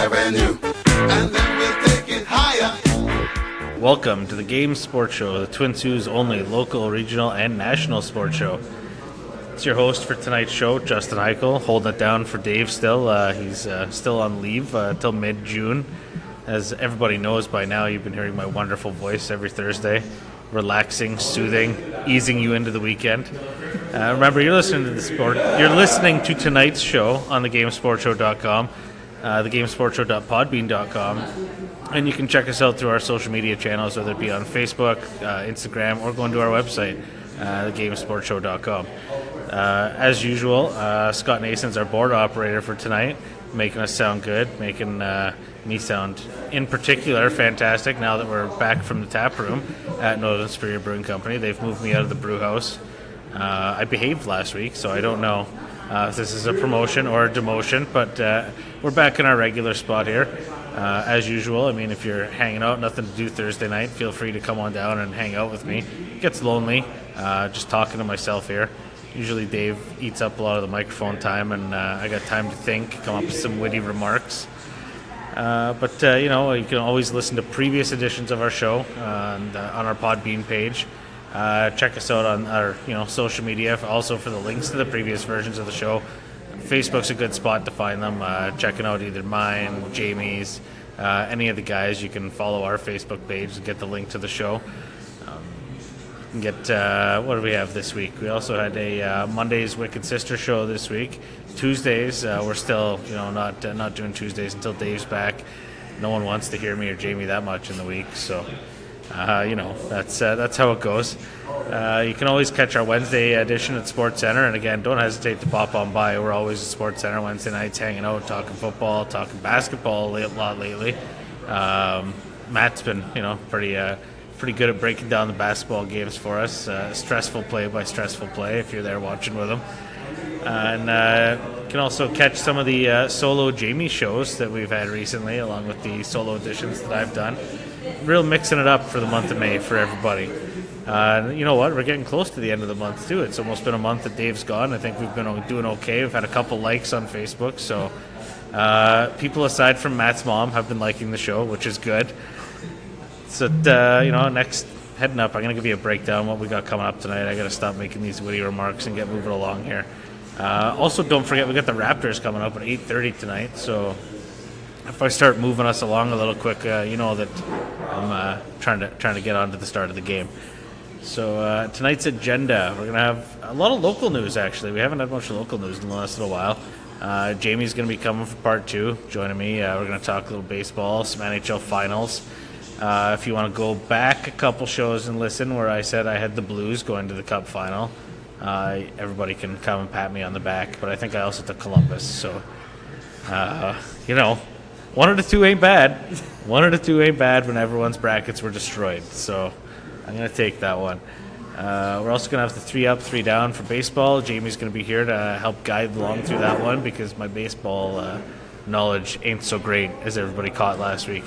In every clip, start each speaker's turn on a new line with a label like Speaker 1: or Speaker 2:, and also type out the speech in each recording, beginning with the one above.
Speaker 1: Avenue, and then we'll take it higher.
Speaker 2: Welcome to the Game Sports Show, the Twin Sault's only local, regional, and national sports show. It's your host for tonight's show, Justin Hykel, holding it down for Dave still. He's still on leave till mid-June. As everybody knows by now, you've been hearing my wonderful voice every Thursday. Relaxing, soothing, easing you into the weekend. Remember, you're listening to tonight's show on thegamesportshow.com, thegamesportshow.podbean.com, and you can check us out through our social media channels, whether it be on Facebook, Instagram, or going to our website, thegamesportshow.com. As usual, Scott Nason's our board operator for tonight, making us sound good, making me sound, in particular, fantastic now that we're back from the tap room at Northern Superior Brewing Company. They've moved me out of the brew house. I behaved last week, so I don't know if this is a promotion or a demotion, but we're back in our regular spot here. As usual, I mean, if you're hanging out, nothing to do Thursday night, feel free to come on down and hang out with me. It gets lonely, just talking to myself here. Usually Dave eats up a lot of the microphone time, and I got time to think, come up with some witty remarks. But you can always listen to previous editions of our show on our Podbean page. Check us out on our social media, also for the links to the previous versions of the show. Facebook's a good spot to find them. Checking out either mine, Jamie's, any of the guys. You can follow our Facebook page and get the link to the show. Get what do we have this week? We also had a Monday's Wicked Sister show this week. Tuesdays, we're still not doing Tuesdays until Dave's back. No one wants to hear me or Jamie that much in the week, so that's how it goes. You can always catch our Wednesday edition at Sportscenter, and again, don't hesitate to pop on by. We're always at Sportscenter Wednesday nights, hanging out, talking football, talking basketball a lot lately. Matt's been pretty good at breaking down the basketball games for us. Stressful play by stressful play if you're there watching with him. And you can also catch some of the solo Jamie shows that we've had recently, along with the solo editions that I've done. Real mixing it up for the month of May for everybody. You know what? We're getting close to the end of the month, too. It's almost been a month that Dave's gone. I think we've been doing okay. We've had a couple likes on Facebook. So people aside from Matt's mom have been liking the show, which is good. So, next, heading up, I'm going to give you a breakdown of what we got coming up tonight. I got to stop making these witty remarks and get moving along here. Also, don't forget, we got the Raptors coming up at 8:30 tonight. So, if I start moving us along a little quick, you know that I'm trying to get on to the start of the game. So, tonight's agenda, we're going to have a lot of local news, actually. We haven't had much local news in the last little while. Jamie's going to be coming for part 2, joining me. We're going to talk a little baseball, some NHL finals. If you want to go back a couple shows and listen where I said I had the Blues going to the Cup final, everybody can come and pat me on the back, but I think I also took Columbus. So, 1 of the 2 ain't bad. 1 of the 2 ain't bad when everyone's brackets were destroyed. So I'm going to take that one. We're also going to have the 3 up, 3 down for baseball. Jamie's going to be here to help guide along through that one because my baseball knowledge ain't so great as everybody caught last week.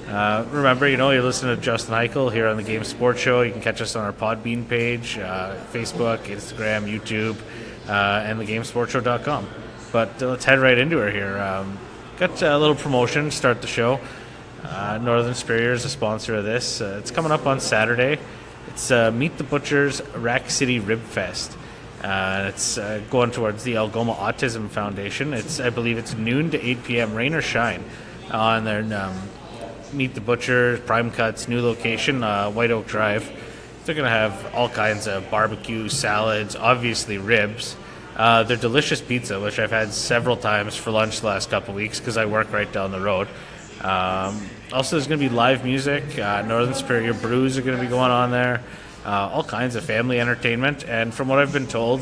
Speaker 2: Remember, you're listening to Justin Hykel here on the Game Sports Show. You can catch us on our Podbean page, Facebook, Instagram, YouTube, and thegamesportshow.com. But let's head right into her here. Got a little promotion to start the show. Northern Superior is a sponsor of this. It's coming up on Saturday. It's Meet the Butchers Rack City Rib Fest. It's going towards the Algoma Autism Foundation. I believe it's noon to 8 p.m., rain or shine, on their Meet the Butcher, Prime Cuts, new location, White Oak Drive. They're going to have all kinds of barbecue, salads, obviously ribs. Their delicious pizza, which I've had several times for lunch the last couple of weeks because I work right down the road. Also, there's going to be live music. Northern Superior Brews are going to be going on there. All kinds of family entertainment. And from what I've been told,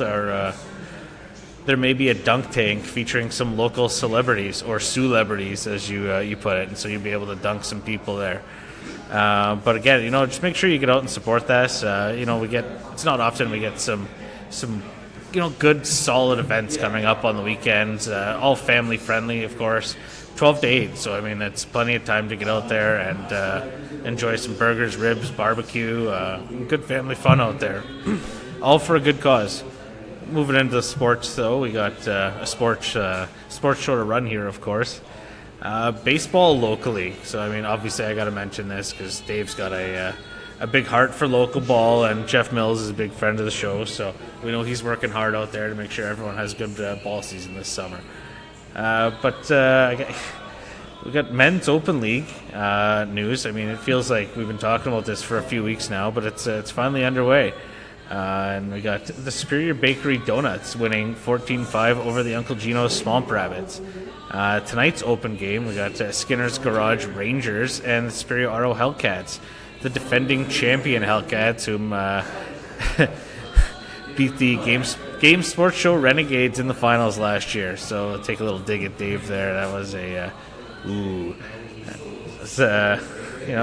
Speaker 2: there may be a dunk tank featuring some local celebrities, or celebrities, as you put it. And so you'll be able to dunk some people there. But again, just make sure you get out and support this. It's not often we get some good, solid events coming up on the weekends. All family friendly, of course. 12 to 8, so it's plenty of time to get out there and enjoy some burgers, ribs, barbecue, good family fun out there. All for a good cause. Moving into the sports, though, we got a sports show to run here, of course. Baseball locally. So, I mean, obviously I got to mention this because Dave's got a big heart for local ball, and Jeff Mills is a big friend of the show, so we know he's working hard out there to make sure everyone has a good ball season this summer. We got men's open league news. I mean, it feels like we've been talking about this for a few weeks now, but it's finally underway. And we got the Superior Bakery Donuts winning 14-5 over the Uncle Gino's Swamp Rabbits. Tonight's open game, we got Skinner's Garage Rangers and the Superior Auto Hellcats, the defending champion Hellcats, whom beat the Game Sports Show Renegades in the finals last year. So take a little dig at Dave there. That was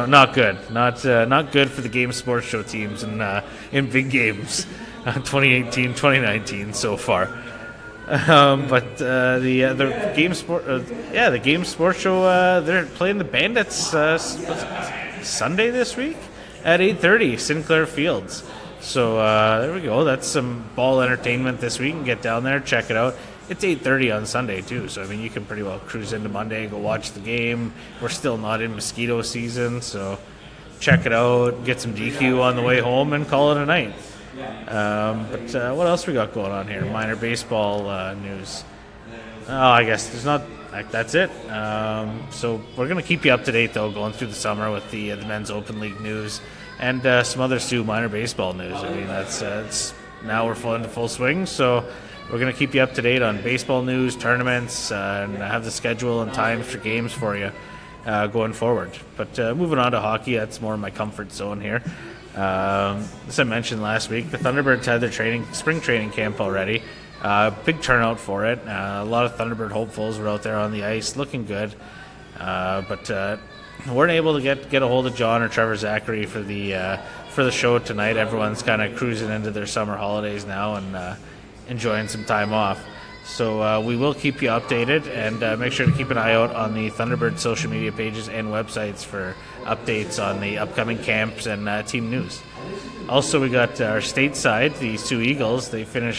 Speaker 2: not good. Not good for the Game Sports Show teams in big games, 2018, 2019 so far. But the Game Sports Show, they're playing the Bandits Sunday this week at 8:30 Sinclair Fields. So there we go. That's some ball entertainment this week. And get down there, check it out. It's 8:30 on Sunday too, so I mean you can pretty well cruise into Monday, go watch the game. We're still not in mosquito season, so check it out, get some DQ on the way home, and call it a night. But what else we got going on here? Minor baseball news. Oh, I guess there's not. That's it. So we're gonna keep you up to date though, going through the summer with the men's open league news and some other Soo minor baseball news. I mean it's now we're into full swing, so we're going to keep you up to date on baseball news, tournaments, and have the schedule and times for games for you going forward. But moving on to hockey, that's more my comfort zone here. As I mentioned last week, the Thunderbirds had their spring training camp already. Big turnout for it. A lot of Thunderbird hopefuls were out there on the ice, looking good. But weren't able to get a hold of John or Trevor Zachary for the show tonight. Everyone's kind of cruising into their summer holidays now and enjoying some time off. So we will keep you updated, and make sure to keep an eye out on the Thunderbird social media pages and websites for updates on the upcoming camps and team news. Also, we got our stateside, the Soo Eagles. They they're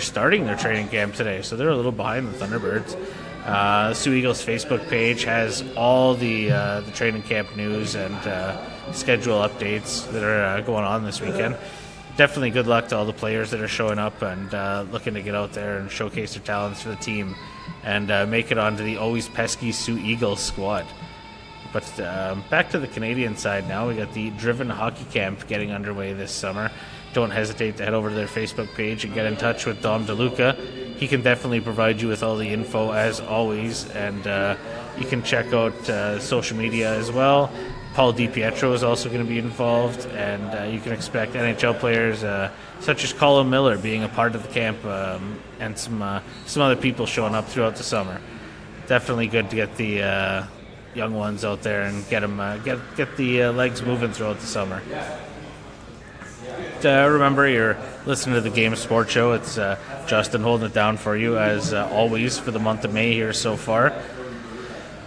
Speaker 2: starting their training camp today, so they're a little behind the Thunderbirds. The Soo Eagles Facebook page has all the training camp news and schedule updates that are going on this weekend. Definitely good luck to all the players that are showing up and looking to get out there and showcase their talents for the team and make it onto the always pesky Soo Eagles squad. But back to the Canadian side now. We got the Driven Hockey Camp getting underway this summer. Don't hesitate to head over to their Facebook page and get in touch with Dom DeLuca. He can definitely provide you with all the info as always, and you can check out social media as well. Paul DiPietro is also going to be involved, and you can expect NHL players such as Colin Miller being a part of the camp, and some other people showing up throughout the summer. Definitely good to get the young ones out there and get them get the legs moving throughout the summer. Remember, you're listening to the Game Sports Show. It's Justin holding it down for you as always for the month of May here so far.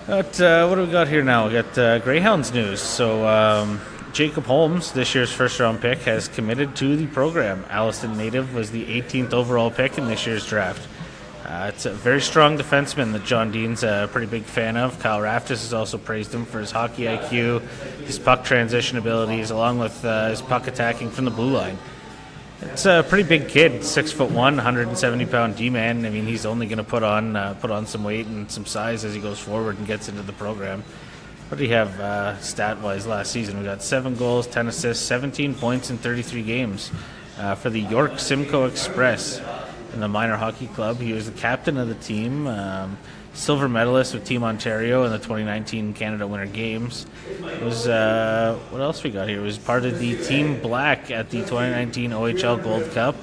Speaker 2: But what do we got here now? We got Greyhounds news. So Jacob Holmes, this year's first-round pick, has committed to the program. Alliston native was the 18th overall pick in this year's draft. It's a very strong defenseman that John Dean's a pretty big fan of. Kyle Raftis has also praised him for his hockey IQ, his puck transition abilities, along with his puck attacking from the blue line. It's a pretty big kid, 6'1", 170-pound D-man. I mean, he's only going to put on some weight and some size as he goes forward and gets into the program. What did he have stat-wise last season? We got 7 goals, 10 assists, 17 points in 33 games for the York Simcoe Express in the minor hockey club. He was the captain of the team, silver medalist with Team Ontario in the 2019 Canada Winter Games. It was what else we got here? It was part of the Team Black at the 2019 OHL Gold Cup,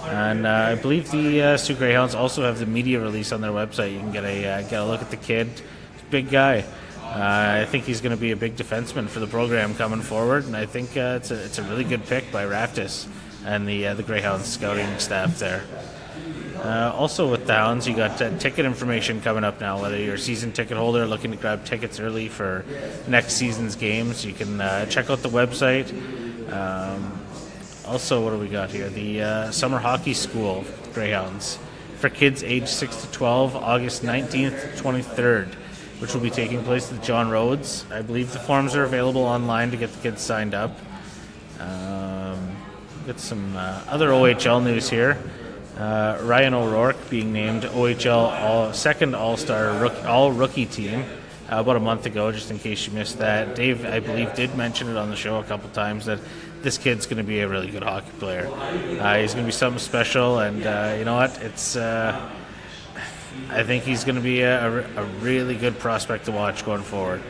Speaker 2: and I believe the Soo Greyhounds also have the media release on their website. You can get a look at the kid. He's a big guy. I think he's going to be a big defenseman for the program coming forward, and I think it's a really good pick by Raftis and the Greyhounds scouting staff there. Also with the Hounds, you got ticket information coming up now. Whether you're a season ticket holder looking to grab tickets early for next season's games, you can check out the website. Also, what do we got here? The Summer Hockey School Greyhounds for kids aged 6 to 12, August 19th to 23rd, which will be taking place at John Rhodes. I believe the forms are available online to get the kids signed up. Get some other OHL news here. Ryan O'Rourke being named OHL second All-Star All-Rookie team about a month ago, just in case you missed that. Dave, I believe, did mention it on the show a couple times that this kid's going to be a really good hockey player. He's going to be something special, and you know what? I think he's going to be a really good prospect to watch going forward.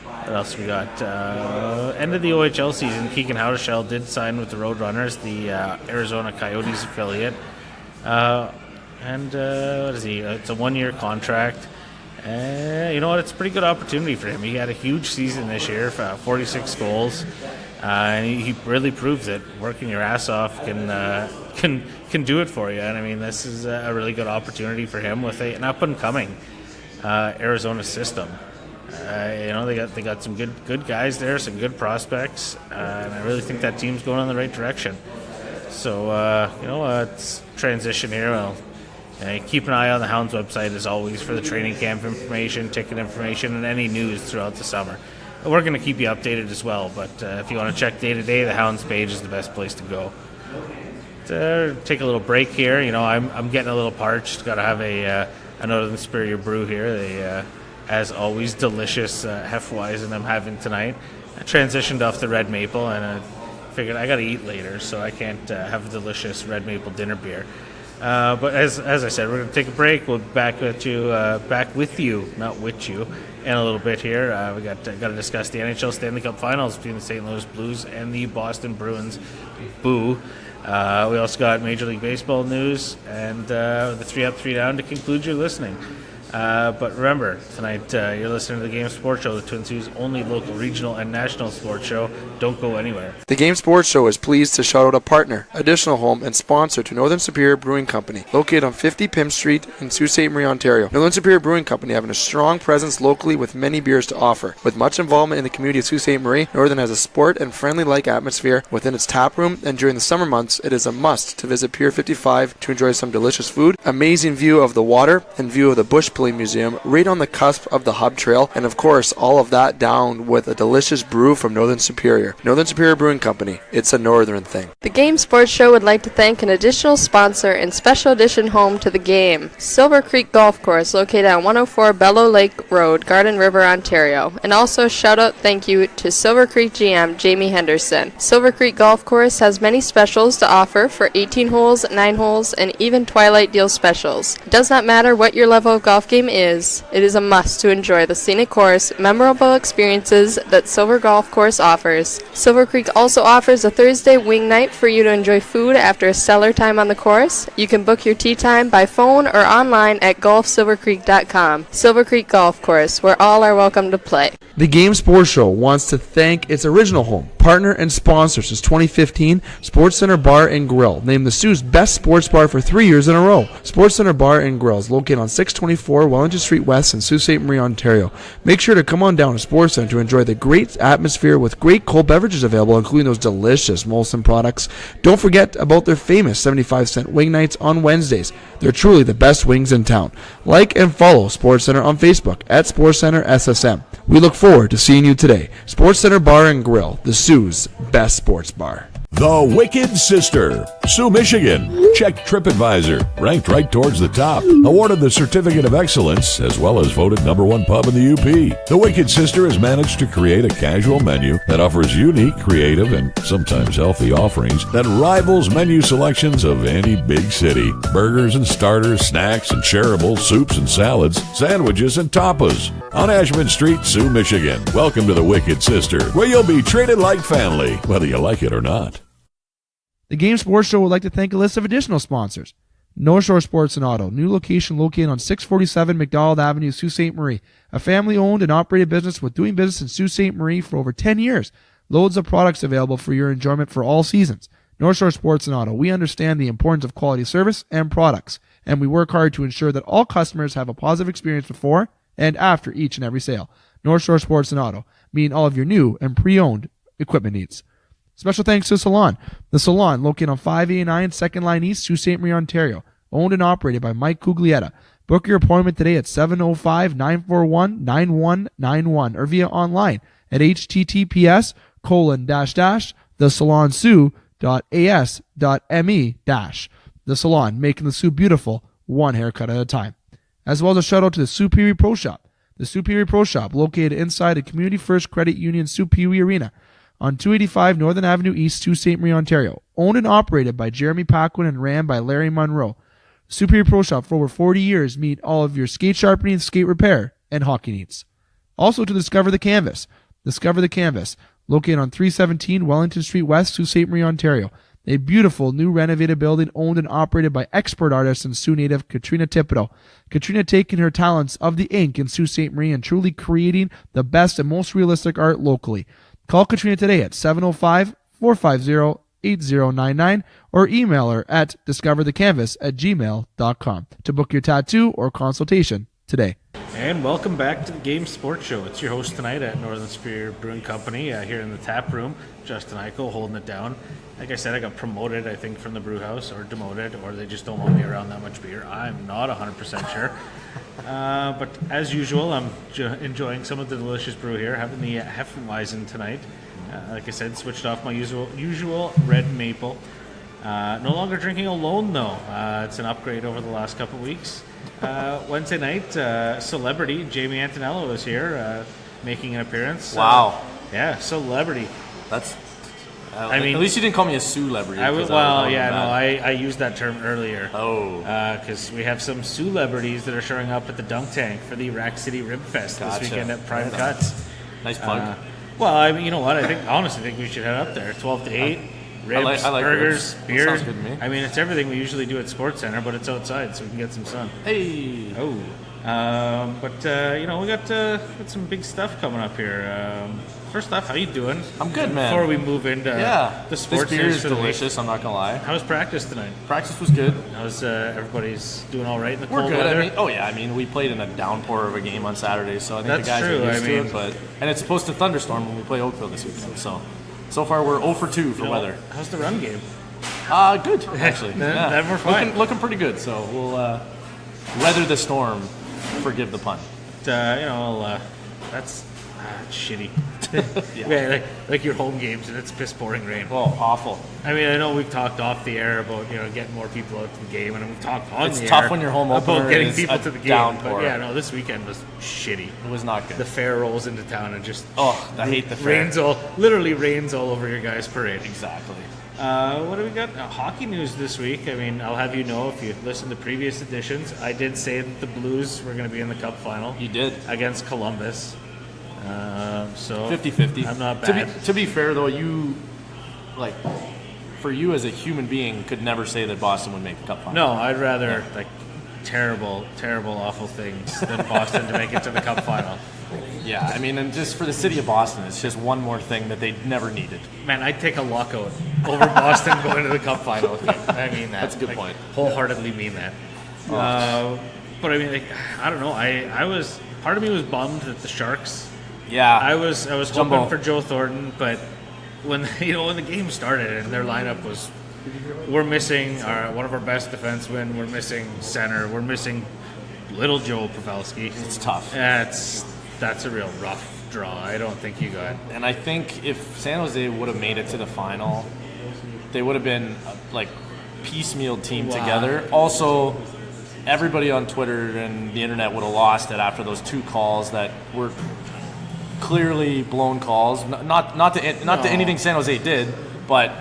Speaker 2: What else we got? End of the OHL season, Keegan Howdeshell did sign with the Roadrunners, the Arizona Coyotes affiliate. And what is he? It's a 1-year contract. You know what? It's a pretty good opportunity for him. He had a huge season this year, 46 goals. And he really proves that working your ass off can do it for you. And I mean, this is a really good opportunity for him with an up and coming Arizona system. You know, they got some good guys there, some good prospects, and I really think that team's going in the right direction. So you know, let's transition here. Well, keep an eye on the Hounds website as always for the training camp information, ticket information, and any news throughout the summer. We're going to keep you updated as well, but if you want to check day to day, the Hounds page is the best place to go. Take a little break here. You know, I'm getting a little parched. Got to have a Northern Superior brew here. They, as always, delicious Hefeweizen I'm having tonight. I transitioned off the red maple, and I figured I got to eat later, so I can't have a delicious red maple dinner beer. But as I said, we're going to take a break. We'll be back with you, not with you, in a little bit here. We got to discuss the NHL Stanley Cup Finals between the St. Louis Blues and the Boston Bruins. Boo. We also got Major League Baseball news and the 3 Up, 3 Down to conclude your listening. But remember, tonight you're listening to the Game Sports Show, the Twin Cities' only local, regional, and national sports show. Don't go anywhere.
Speaker 3: The Game Sports Show is pleased to shout out a partner, additional home, and sponsor to Northern Superior Brewing Company, located on 50 Pym Street in Sault Ste. Marie, Ontario. Northern Superior Brewing Company having a strong presence locally with many beers to offer. With much involvement in the community of Sault Ste. Marie, Northern has a sport and friendly-like atmosphere within its tap room, and during the summer months, it is a must to visit Pier 55 to enjoy some delicious food, amazing view of the water, and view of the Bush Pulling Museum, right on the cusp of the Hub Trail, and of course, all of that down with a delicious brew from Northern Superior. Northern Superior Brewing Company. It's a Northern thing.
Speaker 4: The Game Sports Show would like to thank an additional sponsor and special edition home to the game, Silver Creek Golf Course, located on 104 Bellow Lake Road, Garden River, Ontario. And also shout out thank you to Silver Creek GM Jamie Henderson. Silver Creek Golf Course has many specials to offer for 18 holes, 9 holes, and even Twilight Deal specials. It does not matter what your level of golf game is, it is a must to enjoy the scenic course, memorable experiences that Silver Golf Course offers. Silver Creek also offers a Thursday wing night for you to enjoy food after a stellar time on the course. You can book your tee time by phone or online at golfsilvercreek.com. Silver Creek Golf Course, where all are welcome to play.
Speaker 3: The Game Sports Show wants to thank its original home, partner, and sponsor since 2015, Sportscenter Bar and Grill, named the Soo's best sports bar for 3 years in a row. Sportscenter Bar and Grill is located on 624 Wellington Street West in Sault Ste. Marie, Ontario. Make sure to come on down to SportsCenter to enjoy the great atmosphere with great cold beverages available, including those delicious Molson products. Don't forget about their famous 75-cent wing nights on Wednesdays. They're truly the best wings in town. Like and follow SportsCenter on Facebook at SportsCenter SSM. We look forward to seeing you today. SportsCenter Bar and Grill, the Soo's best sports bar.
Speaker 5: The Wicked Sister, Soo, Michigan. Check TripAdvisor, ranked right towards the top. Awarded the Certificate of Excellence, as well as voted #1 pub in the UP. The Wicked Sister has managed to create a casual menu that offers unique, creative, and sometimes healthy offerings that rivals menu selections of any big city. Burgers and starters, snacks and shareables, soups and salads, sandwiches and tapas. On Ashman Street, Soo, Michigan. Welcome to the Wicked Sister, where you'll be treated like family, whether you like it or not.
Speaker 3: The Game Sports Show would like to thank a list of additional sponsors. North Shore Sports and Auto, new location located on 647 McDonald Avenue, Sault Ste. Marie. A family-owned and operated business with doing business in Sault Ste. Marie for over 10 years. Loads of products available for your enjoyment for all seasons. North Shore Sports and Auto, we understand the importance of quality service and products, and we work hard to ensure that all customers have a positive experience before and after each and every sale. North Shore Sports and Auto, meeting all of your new and pre-owned equipment needs. Special thanks to Salon. The Salon, located on 589 2nd Line East, Sault Ste. Marie, Ontario. Owned and operated by Mike Cuglietta. Book your appointment today at 705-941-9191 or via online at https://thesalonsoo.as.me-. The Salon, making the Soo beautiful, one haircut at a time. As well as a shout out to the Superior Pro Shop. The Superior Pro Shop, located inside the Community First Credit Union Superior Arena on 285 Northern Avenue East, Sault Ste. Marie, Ontario. Owned and operated by Jeremy Paquin and ran by Larry Monroe. Superior Pro Shop for over 40 years meet all of your skate sharpening, skate repair, and hockey needs. Also to Discover the Canvas. Discover the Canvas, located on 317 Wellington Street West, Sault Ste. Marie, Ontario. A beautiful new renovated building owned and operated by expert artist and Sioux native Katrina Thibodeau. Katrina taking her talents of the ink in Sault Ste. Marie and truly creating the best and most realistic art locally. Call Katrina today at 705-450-8099 or email her at discoverthecanvas@gmail.com to book your tattoo or consultation today.
Speaker 2: And welcome back to the Game Sports Show. It's your host tonight at Northern Superior Brewing Company here in the tap room. Justin Hykel holding it down. Like I said, I got promoted, I think, from the brew house, or demoted, or they just don't want me around that much beer. I'm not 100% sure. But as usual, I'm enjoying some of the delicious brew here. Having the Hefeweizen tonight. Like I said, switched off my usual red maple. No longer drinking alone, though. It's an upgrade over the last couple weeks. Wednesday night, celebrity Jamie Antonello is here, making an appearance.
Speaker 6: Wow.
Speaker 2: Yeah, celebrity.
Speaker 6: That's.
Speaker 2: I mean,
Speaker 6: at least you didn't call me a celebrity.
Speaker 2: I used that term earlier.
Speaker 6: Oh.
Speaker 2: Because we have some celebrities that are showing up at the Dunk Tank for the Rack City Rib Fest this weekend at Prime Cuts.
Speaker 6: Nice plug.
Speaker 2: Well, I mean, you know what? I honestly think we should head up there. 12 to 8. Ribs,
Speaker 6: I like
Speaker 2: burgers,
Speaker 6: ribs.
Speaker 2: beer.
Speaker 6: Sounds good to me.
Speaker 2: I mean, it's everything we usually do at Sportscenter, but it's outside, so we can get some sun.
Speaker 6: Hey.
Speaker 2: Oh. We got some big stuff coming up here. First off, how you doing?
Speaker 6: I'm good, man.
Speaker 2: Before we move into the sports
Speaker 6: this beer
Speaker 2: news
Speaker 6: is
Speaker 2: for the week.
Speaker 6: delicious. I'm not gonna lie.
Speaker 2: How was practice tonight?
Speaker 6: Practice was good.
Speaker 2: How's everybody's doing all right in the
Speaker 6: We're
Speaker 2: cold
Speaker 6: good.
Speaker 2: weather?
Speaker 6: I mean, we played in a downpour of a game on Saturday, so I think
Speaker 2: That's
Speaker 6: the guys
Speaker 2: true.
Speaker 6: are used to it. And it's supposed to thunderstorm when we play Oakville this weekend. So far we're 0 for 2 for weather.
Speaker 2: How's the run game?
Speaker 6: Good actually.
Speaker 2: Then we're fine.
Speaker 6: Looking pretty good. So we'll weather the storm. Forgive the pun.
Speaker 2: That's shitty. Yeah, like your home games and it's piss pouring rain.
Speaker 6: Oh, awful.
Speaker 2: I mean, I know we've talked off the air about getting more people out to the game, and we've talked on the air.
Speaker 6: It's tough when you're home opener
Speaker 2: about getting
Speaker 6: is
Speaker 2: people
Speaker 6: a
Speaker 2: to the game.
Speaker 6: downpour.
Speaker 2: But yeah, no, this weekend was shitty.
Speaker 6: It was not good.
Speaker 2: The fair rolls into town and just
Speaker 6: I hate the fair.
Speaker 2: Literally rains all over your guys' parade.
Speaker 6: Exactly.
Speaker 2: What do we got? Hockey news this week. I mean, I'll have you know if you listened to previous editions, I did say that the Blues were going to be in the Cup final.
Speaker 6: You did.
Speaker 2: Against Columbus. So
Speaker 6: 50-50.
Speaker 2: I'm not bad.
Speaker 6: To be fair, though, for you as a human being, could never say that Boston would make the Cup final.
Speaker 2: No, I'd rather terrible, awful things than Boston to make it to the Cup final.
Speaker 6: Yeah, I mean, and just for the city of Boston, it's just one more thing that they never needed.
Speaker 2: Man, I'd take a lockout over Boston going to the Cup final. I mean that.
Speaker 6: That's a good point.
Speaker 2: Wholeheartedly mean that. But I mean, I don't know. Part of me was bummed that the Sharks.
Speaker 6: Yeah,
Speaker 2: I was hoping for Joe Thornton, but when the game started and their lineup was, we're missing one of our best defensemen, we're missing center, we're missing little Joe Pavelski.
Speaker 6: It's tough.
Speaker 2: That's a real rough draw. I don't think you got.
Speaker 6: And I think if San Jose would have made it to the final, they would have been piecemeal team together. Also, everybody on Twitter and the internet would have lost it after those two calls that were clearly blown calls. Not to anything San Jose did, but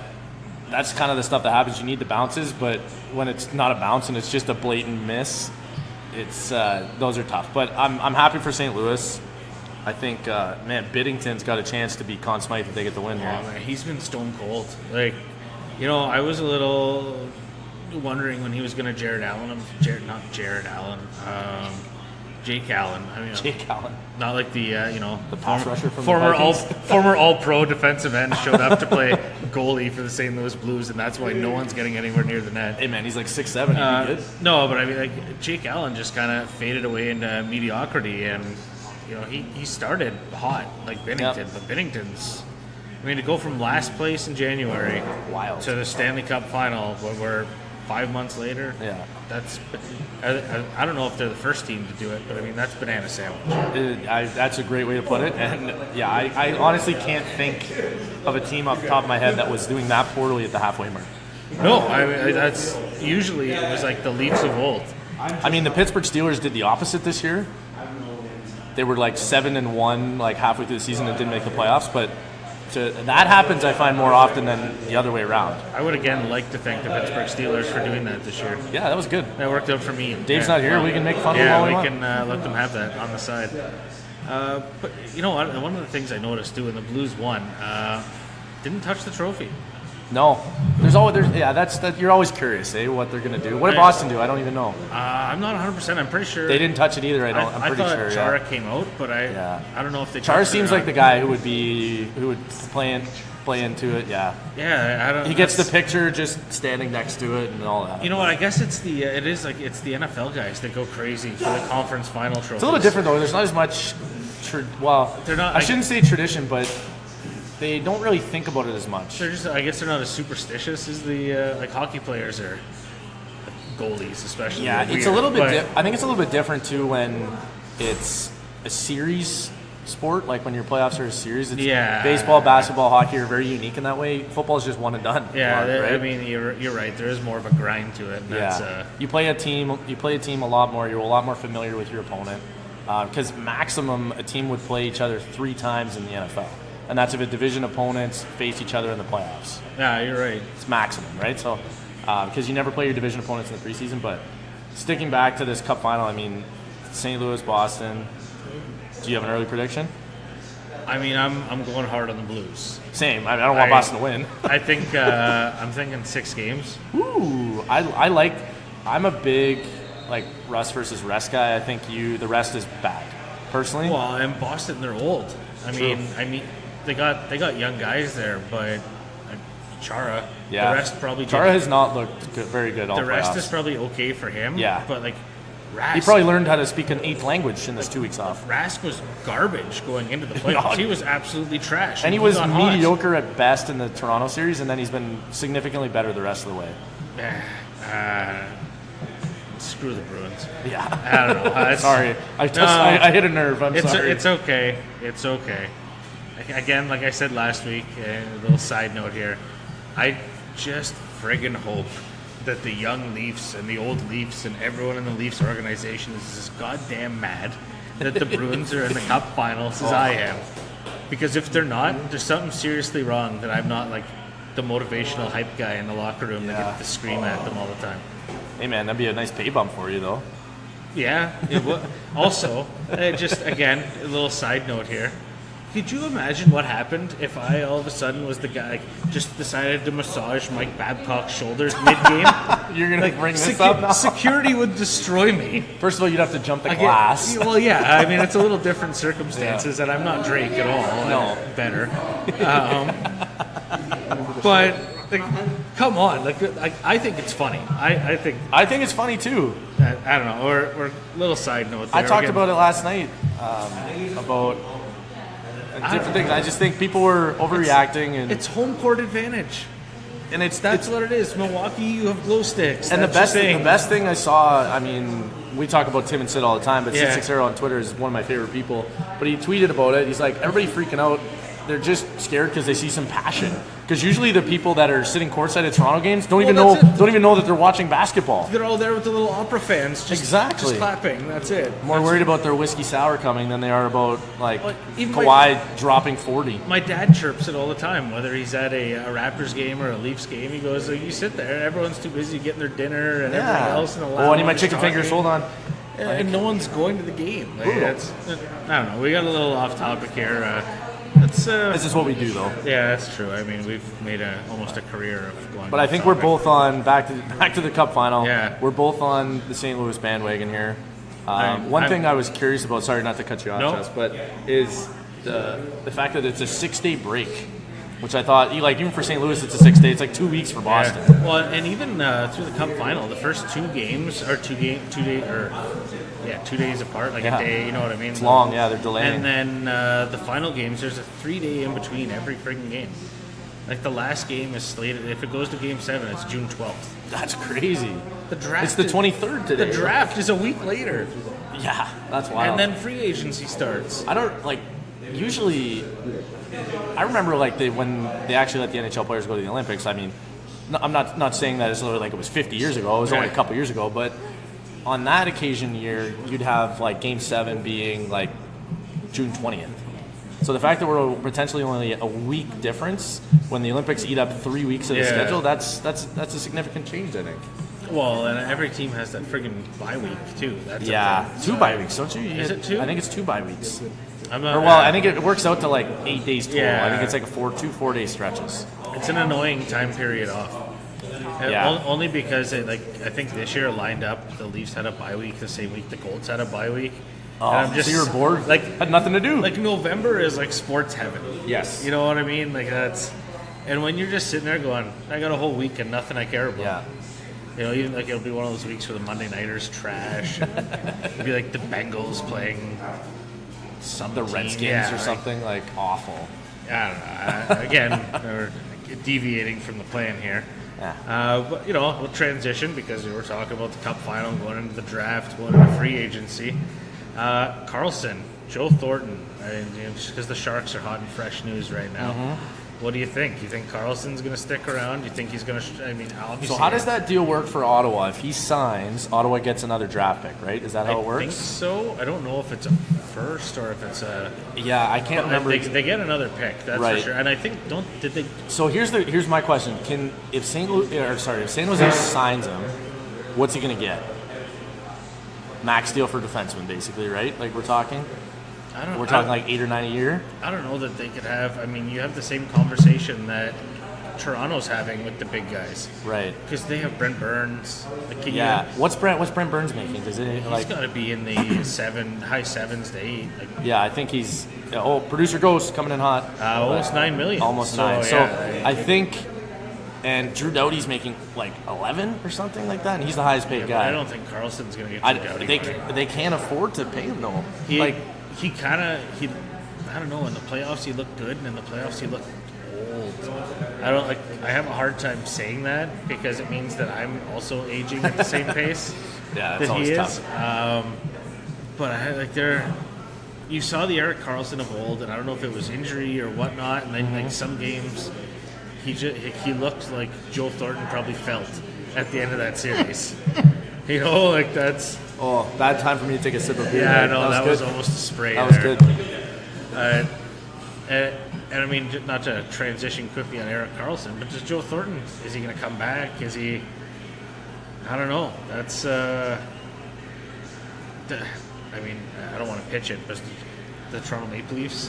Speaker 6: that's kind of the stuff that happens. You need the bounces, but when it's not a bounce and it's just a blatant miss, it's those are tough. But I'm happy for St. Louis. I think Biddington's got a chance to be Conn Smythe if they get the win here.
Speaker 2: Man, he's been stone cold. I was a little wondering when he was going to Jake Allen. Jake Allen.
Speaker 6: Jake Allen.
Speaker 2: Not like the
Speaker 6: pass rusher from
Speaker 2: former
Speaker 6: the Vikings.
Speaker 2: former All-Pro defensive end showed up to play goalie for the St. Louis Blues, and that's why no one's getting anywhere near the net.
Speaker 6: Hey man, he's like 6'7". He'd be good.
Speaker 2: No, but I mean, Jake Allen just kind of faded away into mediocrity, and he started hot like Binnington, but Binnington's. I mean, to go from last place in January
Speaker 6: Wild.
Speaker 2: to the Stanley Cup final, where we're 5 months later.
Speaker 6: Yeah.
Speaker 2: That's I don't know if they're the first team to do it, but I mean that's banana sandwich.
Speaker 6: That's a great way to put it. And yeah, I honestly can't think of a team off the top of my head that was doing that poorly at the halfway mark.
Speaker 2: No, I mean that's usually it was like the Leafs of old.
Speaker 6: I mean, the Pittsburgh Steelers did the opposite this year. They were like 7-1, like halfway through the season, and didn't make the playoffs. But that happens, I find, more often than the other way around.
Speaker 2: I would again like to thank the Pittsburgh Steelers for doing that this year.
Speaker 6: Yeah, that was good.
Speaker 2: That worked out for me.
Speaker 6: Dave's not here. We can make fun of him all we want.
Speaker 2: Yeah, we can let them have that on the side. But you know what? One of the things I noticed too, when the Blues won, didn't touch the trophy.
Speaker 6: No, you're always curious, what they're gonna do. What did Boston do? I don't even know.
Speaker 2: I'm not 100%. I'm pretty sure
Speaker 6: they didn't touch it either. I'm pretty
Speaker 2: thought
Speaker 6: sure.
Speaker 2: Chara came out, but I don't know if they.
Speaker 6: Chara seems like the guy who would play into it. Yeah.
Speaker 2: Yeah, I don't.
Speaker 6: He gets the picture just standing next to it and all that.
Speaker 2: You know what? I guess it's the NFL guys that go crazy for the conference final trophy.
Speaker 6: It's a little different though. There's not as much. They're not. I shouldn't say tradition, but they don't really think about it as much.
Speaker 2: I guess they're not as superstitious as the like hockey players or goalies, especially.
Speaker 6: Yeah, it's a little bit. I think it's a little bit different too when it's a series sport. Like when your playoffs are a series. Baseball, basketball, hockey are very unique in that way. Football is just one and done.
Speaker 2: Yeah,
Speaker 6: right?
Speaker 2: I mean you're right. There is more of a grind to it. And
Speaker 6: you play a team. You play a team a lot more. You're a lot more familiar with your opponent. Because maximum a team would play each other 3 times in the NFL. And that's if a division opponents face each other in the playoffs.
Speaker 2: Yeah, you're right.
Speaker 6: It's maximum, right? So, because you never play your division opponents in the preseason. But sticking back to this Cup final, I mean, St. Louis, Boston. Do you have an early prediction?
Speaker 2: I mean, I'm going hard on the Blues.
Speaker 6: Same. I don't want Boston to win.
Speaker 2: I think I'm thinking 6 games.
Speaker 6: Ooh, I'm a big Russ versus rest guy. I think the rest is bad, personally.
Speaker 2: Well, and Boston, they're old. I mean. They got young guys there, but Chara, the rest probably.
Speaker 6: Chara has not looked very good all
Speaker 2: the rest
Speaker 6: playoffs.
Speaker 2: Is probably okay for him.
Speaker 6: Yeah,
Speaker 2: but Rask,
Speaker 6: he probably learned how to speak an 8th language in this 2 weeks off.
Speaker 2: Rask was garbage going into the playoffs. He was absolutely trash,
Speaker 6: and he was mediocre at best in the Toronto series, and then he's been significantly better the rest of the way.
Speaker 2: Screw the Bruins.
Speaker 6: Yeah,
Speaker 2: I don't know.
Speaker 6: Sorry, I hit a nerve. I'm sorry.
Speaker 2: It's okay. It's okay. Again, like I said last week, a little side note here, I just friggin' hope that the young Leafs and the old Leafs and everyone in the Leafs organization is as goddamn mad that the Bruins are in the Cup finals as I am. Because if they're not, there's something seriously wrong that I'm not the motivational hype guy in the locker room that gets to scream at them all the time.
Speaker 6: Hey man, that'd be a nice pay bump for you though.
Speaker 2: Yeah. Also, just again, a little side note here. Could you imagine what happened if I all of a sudden was the guy just decided to massage Mike Babcock's shoulders mid-game?
Speaker 6: You're going to bring this up now?
Speaker 2: Security would destroy me.
Speaker 6: First of all, you'd have to jump the glass.
Speaker 2: Well, yeah. I mean, it's a little different circumstances, and I'm not Drake at all.
Speaker 6: No.
Speaker 2: Better. But, come on. I think it's funny. I think
Speaker 6: it's funny, too.
Speaker 2: I don't know. Or little side note there.
Speaker 6: I talked about it last night, about different things. I just think people were overreacting, and
Speaker 2: it's home court advantage, and that's what it is. Milwaukee, you have glow sticks,
Speaker 6: and the best thing I saw. I mean, we talk about Tim and Sid all the time, but Sid Sixero on Twitter is one of my favorite people. But he tweeted about it. He's like, everybody freaking out. They're just scared because they see some passion. Because usually the people that are sitting courtside at Toronto games don't even know that they're watching basketball.
Speaker 2: They're all there with the little opera fans, just clapping. That's it.
Speaker 6: More worried about their whiskey sour coming than they are about Kawhi dropping 40.
Speaker 2: My dad chirps it all the time, whether he's at a Raptors game or a Leafs game. He goes, "You sit there. Everyone's too busy getting their dinner and everything else."
Speaker 6: I need my chicken fingers. Hold on.
Speaker 2: And no one's going to the game. I don't know. We got a little off topic here. This
Speaker 6: is what we do, though.
Speaker 2: Yeah, that's true. I mean, we've made almost a career of going.
Speaker 6: But I think we're both on back to the Cup final.
Speaker 2: Yeah,
Speaker 6: we're both on the St. Louis bandwagon here. One thing I was curious about, sorry not to cut you off, Jess, but is the fact that it's a 6-day break, which I thought, even for St. Louis, it's a 6-day. It's 2 weeks for Boston.
Speaker 2: Yeah. Well, and even through the Cup final, the first 2 games are 2 days apart, a day. You know what I mean?
Speaker 6: It's long. Yeah, they're delaying.
Speaker 2: And then the final games, there's a 3-day in between every freaking game. Like the last game is slated. If it goes to Game 7, it's June 12th.
Speaker 6: That's crazy.
Speaker 2: The draft.
Speaker 6: It's the 23rd today.
Speaker 2: The draft is a week later,
Speaker 6: Yeah, that's wild.
Speaker 2: and then free agency starts.
Speaker 6: I don't like. Usually, I remember like when they actually let the NHL players go to the Olympics. I mean, I'm not saying that it's literally like it was 50 years ago. It was only a couple years ago, but on that occasion year, you'd have like Game 7 being like June 20th. So the fact that we're potentially only a week difference when the Olympics eat up 3 weeks of the schedule, that's a significant change, I think.
Speaker 2: Well, and every team has that friggin' bye week too. That's
Speaker 6: Yeah, 2 bye weeks, don't you?
Speaker 2: Is it 2?
Speaker 6: I think it's 2 bye weeks.
Speaker 2: I'm not,
Speaker 6: Or well, I think it works out to like 8 days total.
Speaker 2: Yeah.
Speaker 6: I think it's like two 4-day stretches.
Speaker 2: It's an annoying time period off.
Speaker 6: Yeah.
Speaker 2: Only because I think this year lined up. The Leafs had a bye week the same week the Colts had a bye week.
Speaker 6: Oh,
Speaker 2: And I'm just
Speaker 6: so you were bored?
Speaker 2: Like
Speaker 6: Had nothing to do.
Speaker 2: Like November is like sports heaven.
Speaker 6: Yes.
Speaker 2: You know what I mean? Like that's. And when you're just sitting there going, I got a whole week and nothing I care about.
Speaker 6: Yeah.
Speaker 2: You know, even like it'll be one of those weeks where the Monday nighters trash. And it'll be like the Bengals playing some
Speaker 6: The
Speaker 2: team.
Speaker 6: Redskins
Speaker 2: Yeah,
Speaker 6: or
Speaker 2: like,
Speaker 6: something like awful.
Speaker 2: I don't know. Again, we're deviating from the plan here.
Speaker 6: Yeah.
Speaker 2: But, you know, we'll transition because we were talking about the Cup final, going into the draft, going into free agency. Carlson, Joe Thornton, just because the Sharks are hot and fresh news right now.
Speaker 6: Mm-hmm.
Speaker 2: What do you think? You think Carlson's going to stick around? You think he's going to? Obviously.
Speaker 6: So how does that deal work for Ottawa? If he signs, Ottawa gets another draft pick, right? Is that how it works?
Speaker 2: I think so. I don't know if it's a first or if it's a.
Speaker 6: Yeah, I can't remember.
Speaker 2: They get another pick, that's
Speaker 6: Right.
Speaker 2: for sure. And I think did they?
Speaker 6: So here's my question: if San Jose signs him, what's he gonna get? Max deal for defenseman, basically, right? Like we're talking like 8 or 9 a year.
Speaker 2: I don't know that they could have. I mean, you have the same conversation that Toronto's having with the big guys,
Speaker 6: Right.
Speaker 2: because they have Brent Burns. Like,
Speaker 6: Yeah. What's Brent Burns making? Does it
Speaker 2: he's
Speaker 6: like?
Speaker 2: got to be in the high 7s to 8. Like,
Speaker 6: Yeah, I think he's. Oh, producer Ghost coming in hot.
Speaker 2: almost $9 million.
Speaker 6: Almost
Speaker 2: So,
Speaker 6: 9. So
Speaker 2: yeah,
Speaker 6: I think, and Drew Doughty's making like 11 or something like that, and he's the highest paid guy.
Speaker 2: I don't think Carlson's going to get Drew Doughty money.
Speaker 6: They can't afford to pay him though.
Speaker 2: He I don't know, in the playoffs he looked good, and in the playoffs he looked old. I have a hard time saying that because it means that I'm also aging at the same pace
Speaker 6: Yeah, that's
Speaker 2: that he
Speaker 6: always
Speaker 2: is.
Speaker 6: tough.
Speaker 2: But you saw the Erik Karlsson of old, and I don't know if it was injury or whatnot, and then like some games he looked like Joe Thornton probably felt at the end of that series. You know, like that's.
Speaker 6: Oh, bad time for me to take a sip of beer.
Speaker 2: Yeah, no, that was
Speaker 6: good.
Speaker 2: almost a spray.
Speaker 6: That was
Speaker 2: there.
Speaker 6: good.
Speaker 2: And I mean, not to transition quickly on Erik Karlsson, but just Joe Thornton, is he going to come back? Is he? I don't know. That's. I mean, I don't want to pitch it, but the Toronto Maple Leafs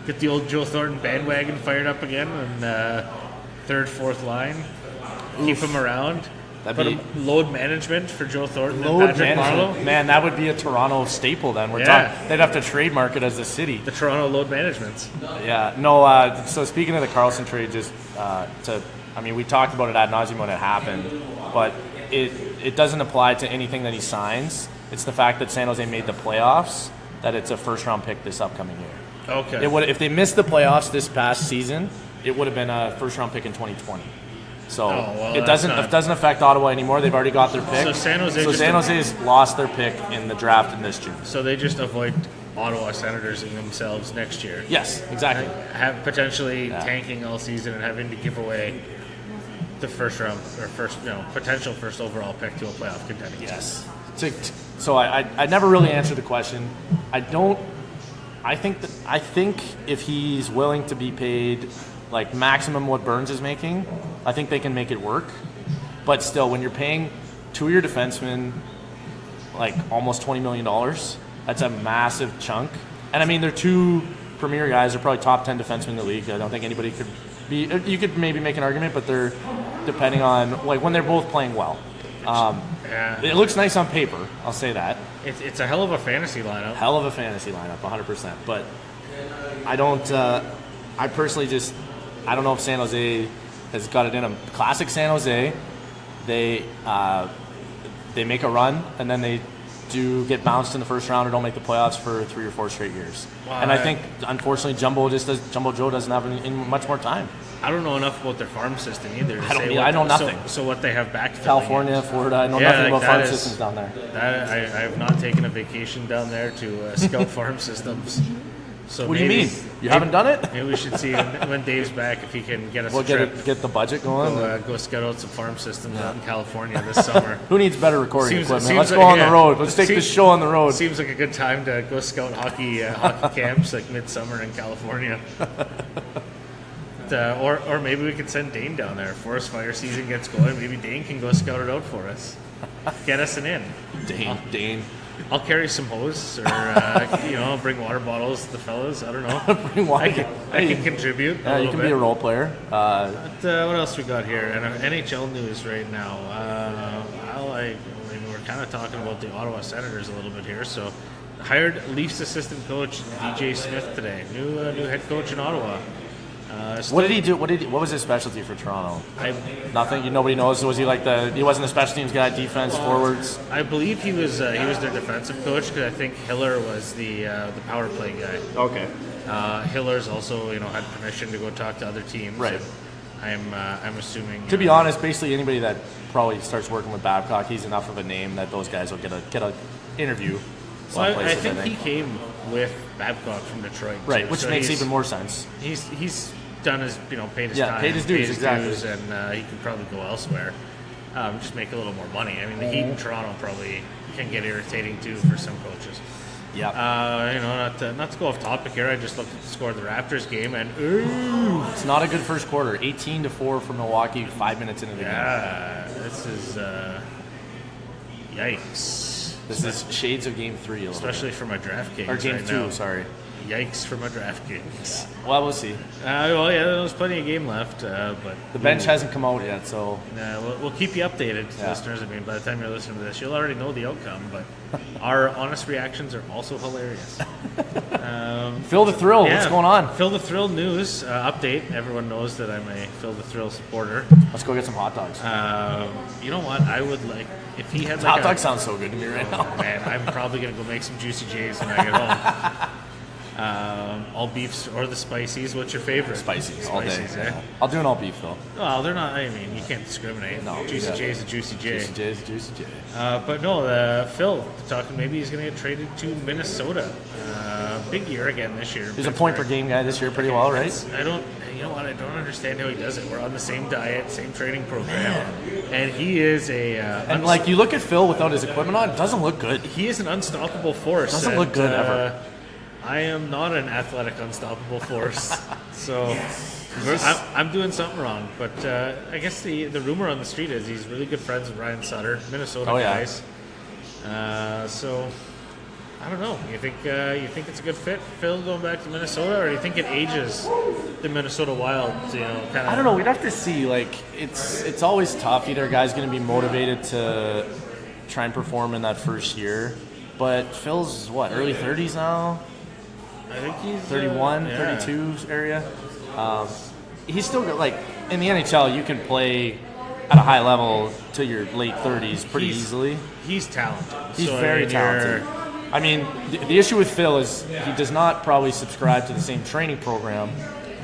Speaker 2: get the old Joe Thornton bandwagon fired up again, and third, fourth line, keep him around. Load management for Joe Thornton and Patrick Marleau.
Speaker 6: Man, that would be a Toronto staple then. They'd have to trademark it as a city.
Speaker 2: The Toronto load management.
Speaker 6: Yeah. No, so speaking of the Karlsson trade, we talked about it ad nauseum when it happened, but it doesn't apply to anything that he signs. It's the fact that San Jose made the playoffs, that it's a first-round pick this upcoming year.
Speaker 2: Okay.
Speaker 6: If they missed the playoffs this past season, it would have been a first-round pick in 2020. So it doesn't affect Ottawa anymore. They've already got their pick.
Speaker 2: So San
Speaker 6: Jose's lost their pick in the draft in this June.
Speaker 2: So they just avoid Ottawa Senators in themselves next year.
Speaker 6: Yes, exactly.
Speaker 2: Have potentially tanking all season and having to give away the first round or potential first overall pick to a playoff contender.
Speaker 6: Yes. So I never really answered the question. I think if he's willing to be paid like maximum what Burns is making, I think they can make it work. But still, when you're paying 2 of your defensemen like almost $20 million, that's a massive chunk. And I mean, they're 2 premier guys. They're probably top 10 defensemen in the league. I don't think anybody could be. You could maybe make an argument, but they're depending on like when they're both playing well. It looks nice on paper. I'll say that.
Speaker 2: It's a hell of a fantasy lineup.
Speaker 6: 100%. But I don't. I personally I don't know if San Jose has got it in them. Classic San Jose. They make a run and then they get bounced in the first round or don't make the playoffs for 3 or 4 straight years.
Speaker 2: Well,
Speaker 6: And I think, unfortunately, Jumbo Joe doesn't have much more time.
Speaker 2: I don't know enough about their farm system either.
Speaker 6: I know nothing.
Speaker 2: So what they have back
Speaker 6: California, Florida, I know nothing about farm systems down there.
Speaker 2: I have not taken a vacation down there to scout farm systems. So
Speaker 6: what do you mean? You haven't done it?
Speaker 2: Maybe we should see when Dave's back if he can get us a trip.
Speaker 6: Get the budget going.
Speaker 2: Go scout out some farm systems out in California this summer.
Speaker 6: Who needs better recording equipment? Let's
Speaker 2: like,
Speaker 6: go on the road. Let's take this show on the road.
Speaker 2: Seems like a good time to go scout hockey camps like midsummer in California. Or maybe we could send Dane down there. Forest fire season gets going. Maybe Dane can go scout it out for us. Get us an in.
Speaker 6: Dane.
Speaker 2: I'll carry some hose, or bring water bottles to the fellas. I don't know.
Speaker 6: Bring water.
Speaker 2: I can contribute.
Speaker 6: Yeah, you can be a role player.
Speaker 2: What else we got here? And NHL news right now. We're kind of talking about the Ottawa Senators a little bit here. So, hired Leafs assistant coach DJ Smith today. New head coach in Ottawa.
Speaker 6: What did he do? What was his specialty for Toronto? Nothing. Nobody knows. Was he he wasn't the special teams guy, defense, forwards?
Speaker 2: I believe he was their defensive coach because I think Hiller was the power play guy.
Speaker 6: Okay.
Speaker 2: Hiller's also had permission to go talk to other teams.
Speaker 6: Right.
Speaker 2: I'm assuming.
Speaker 6: To be honest, basically anybody that probably starts working with Babcock, he's enough of a name that those guys will get a interview.
Speaker 2: Well, I think he came with Babcock from Detroit.
Speaker 6: Right,
Speaker 2: too.
Speaker 6: which makes even more sense.
Speaker 2: He's done his paid his time,
Speaker 6: paid his dues, exactly.
Speaker 2: and he can probably go elsewhere, just make a little more money. I mean, the Heat in Toronto probably can get irritating too for some coaches.
Speaker 6: Yeah.
Speaker 2: Not to go off topic here. I just looked at the score of the Raptors game, and
Speaker 6: it's not a good first quarter. 18-4 for Milwaukee. 5 minutes into the game.
Speaker 2: Yeah, this is yikes.
Speaker 6: This is shades of Game 3,
Speaker 2: especially for my DraftKings.
Speaker 6: Or Game 2,
Speaker 2: now.
Speaker 6: Sorry.
Speaker 2: Yikes for my DraftKings.
Speaker 6: Well, we'll see.
Speaker 2: There's plenty of game left, but
Speaker 6: the bench hasn't come out yet, so
Speaker 2: we'll keep you updated, listeners. I mean, by the time you're listening to this, you'll already know the outcome. But our honest reactions are also hilarious.
Speaker 6: Phil the Thrill, what's going on?
Speaker 2: Phil the Thrill news update. Everyone knows that I'm a Phil the Thrill supporter.
Speaker 6: Let's go get some hot dogs.
Speaker 2: You know what? I would like if he had
Speaker 6: hot dog sounds so good to me right now.
Speaker 2: Man, I'm probably gonna go make some Juicy J's when I get home. All beefs or the spicies. What's your favorite?
Speaker 6: Spicies all day.
Speaker 2: Eh?
Speaker 6: I'll do an all beef though.
Speaker 2: Well, they're not. I mean, you can't discriminate.
Speaker 6: No,
Speaker 2: Juicy J is a Juicy J.
Speaker 6: Juicy J is a Juicy J.
Speaker 2: But no, Phil talking. Maybe he's going to get traded to Minnesota. Big year again this year.
Speaker 6: He's a point per game guy this year, pretty well, right?
Speaker 2: I don't. You know what? I don't understand how he does it. We're on the same diet, same training program, and he is a.
Speaker 6: And you look at Phil without his equipment on, it doesn't look good.
Speaker 2: He is an unstoppable force.
Speaker 6: Doesn't look good ever.
Speaker 2: I am not an athletic, unstoppable force, so I'm doing something wrong. But I guess the rumor on the street is he's really good friends with Ryan Sutter, Minnesota guys. So I don't know. You think it's a good fit, Phil, going back to Minnesota, or do you think it ages the Minnesota Wild?
Speaker 6: I don't know. We'd have to see. It's always tough. Either a guy's going to be motivated to try and perform in that first year, but Phil's early 30s now.
Speaker 2: I think he's
Speaker 6: 31, 32 area. He's still got, in the NHL, you can play at a high level to your late 30s pretty easily.
Speaker 2: He's talented.
Speaker 6: He's very talented. I mean, the issue with Phil is he does not probably subscribe to the same training program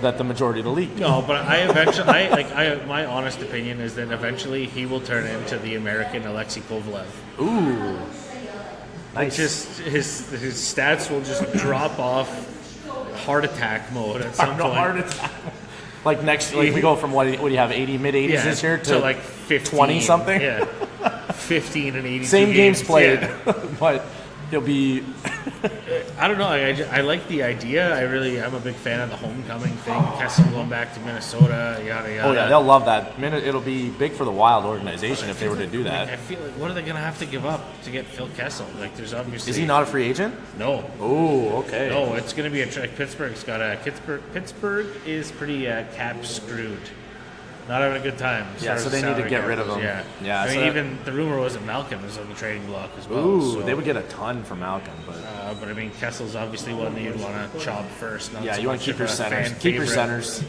Speaker 6: that the majority of the league do.
Speaker 2: No, but my honest opinion is that eventually he will turn into the American Alexei Kovalev.
Speaker 6: Ooh. Nice.
Speaker 2: Just his stats will just drop off heart attack mode at some point.
Speaker 6: Heart attack. We go from what do you have, 80 mid 80s this year to
Speaker 2: 15,
Speaker 6: 20 something?
Speaker 2: Yeah. 15 and 82
Speaker 6: Same games played, but he'll be
Speaker 2: I don't know. I like the idea. I'm a big fan of the homecoming thing. Kessel going back to Minnesota, yada yada.
Speaker 6: Oh yeah, they'll love that. It'll be big for the Wild organization if they were to do that.
Speaker 2: I feel what are they going to have to give up to get Phil Kessel? There's obviously.
Speaker 6: Is he not a free agent?
Speaker 2: No.
Speaker 6: Oh, okay.
Speaker 2: No, it's going to be Pittsburgh's got a Pittsburgh is pretty cap screwed. Not having a good time.
Speaker 6: Yeah, so they need to get rid of him.
Speaker 2: Yeah. I mean, even the rumor was that Malcolm was on the trading block as well.
Speaker 6: Ooh, they would get a ton from Malcolm, but
Speaker 2: I mean, Kessel's obviously one that you'd want to chop first.
Speaker 6: You want to keep your centers. Keep your centers.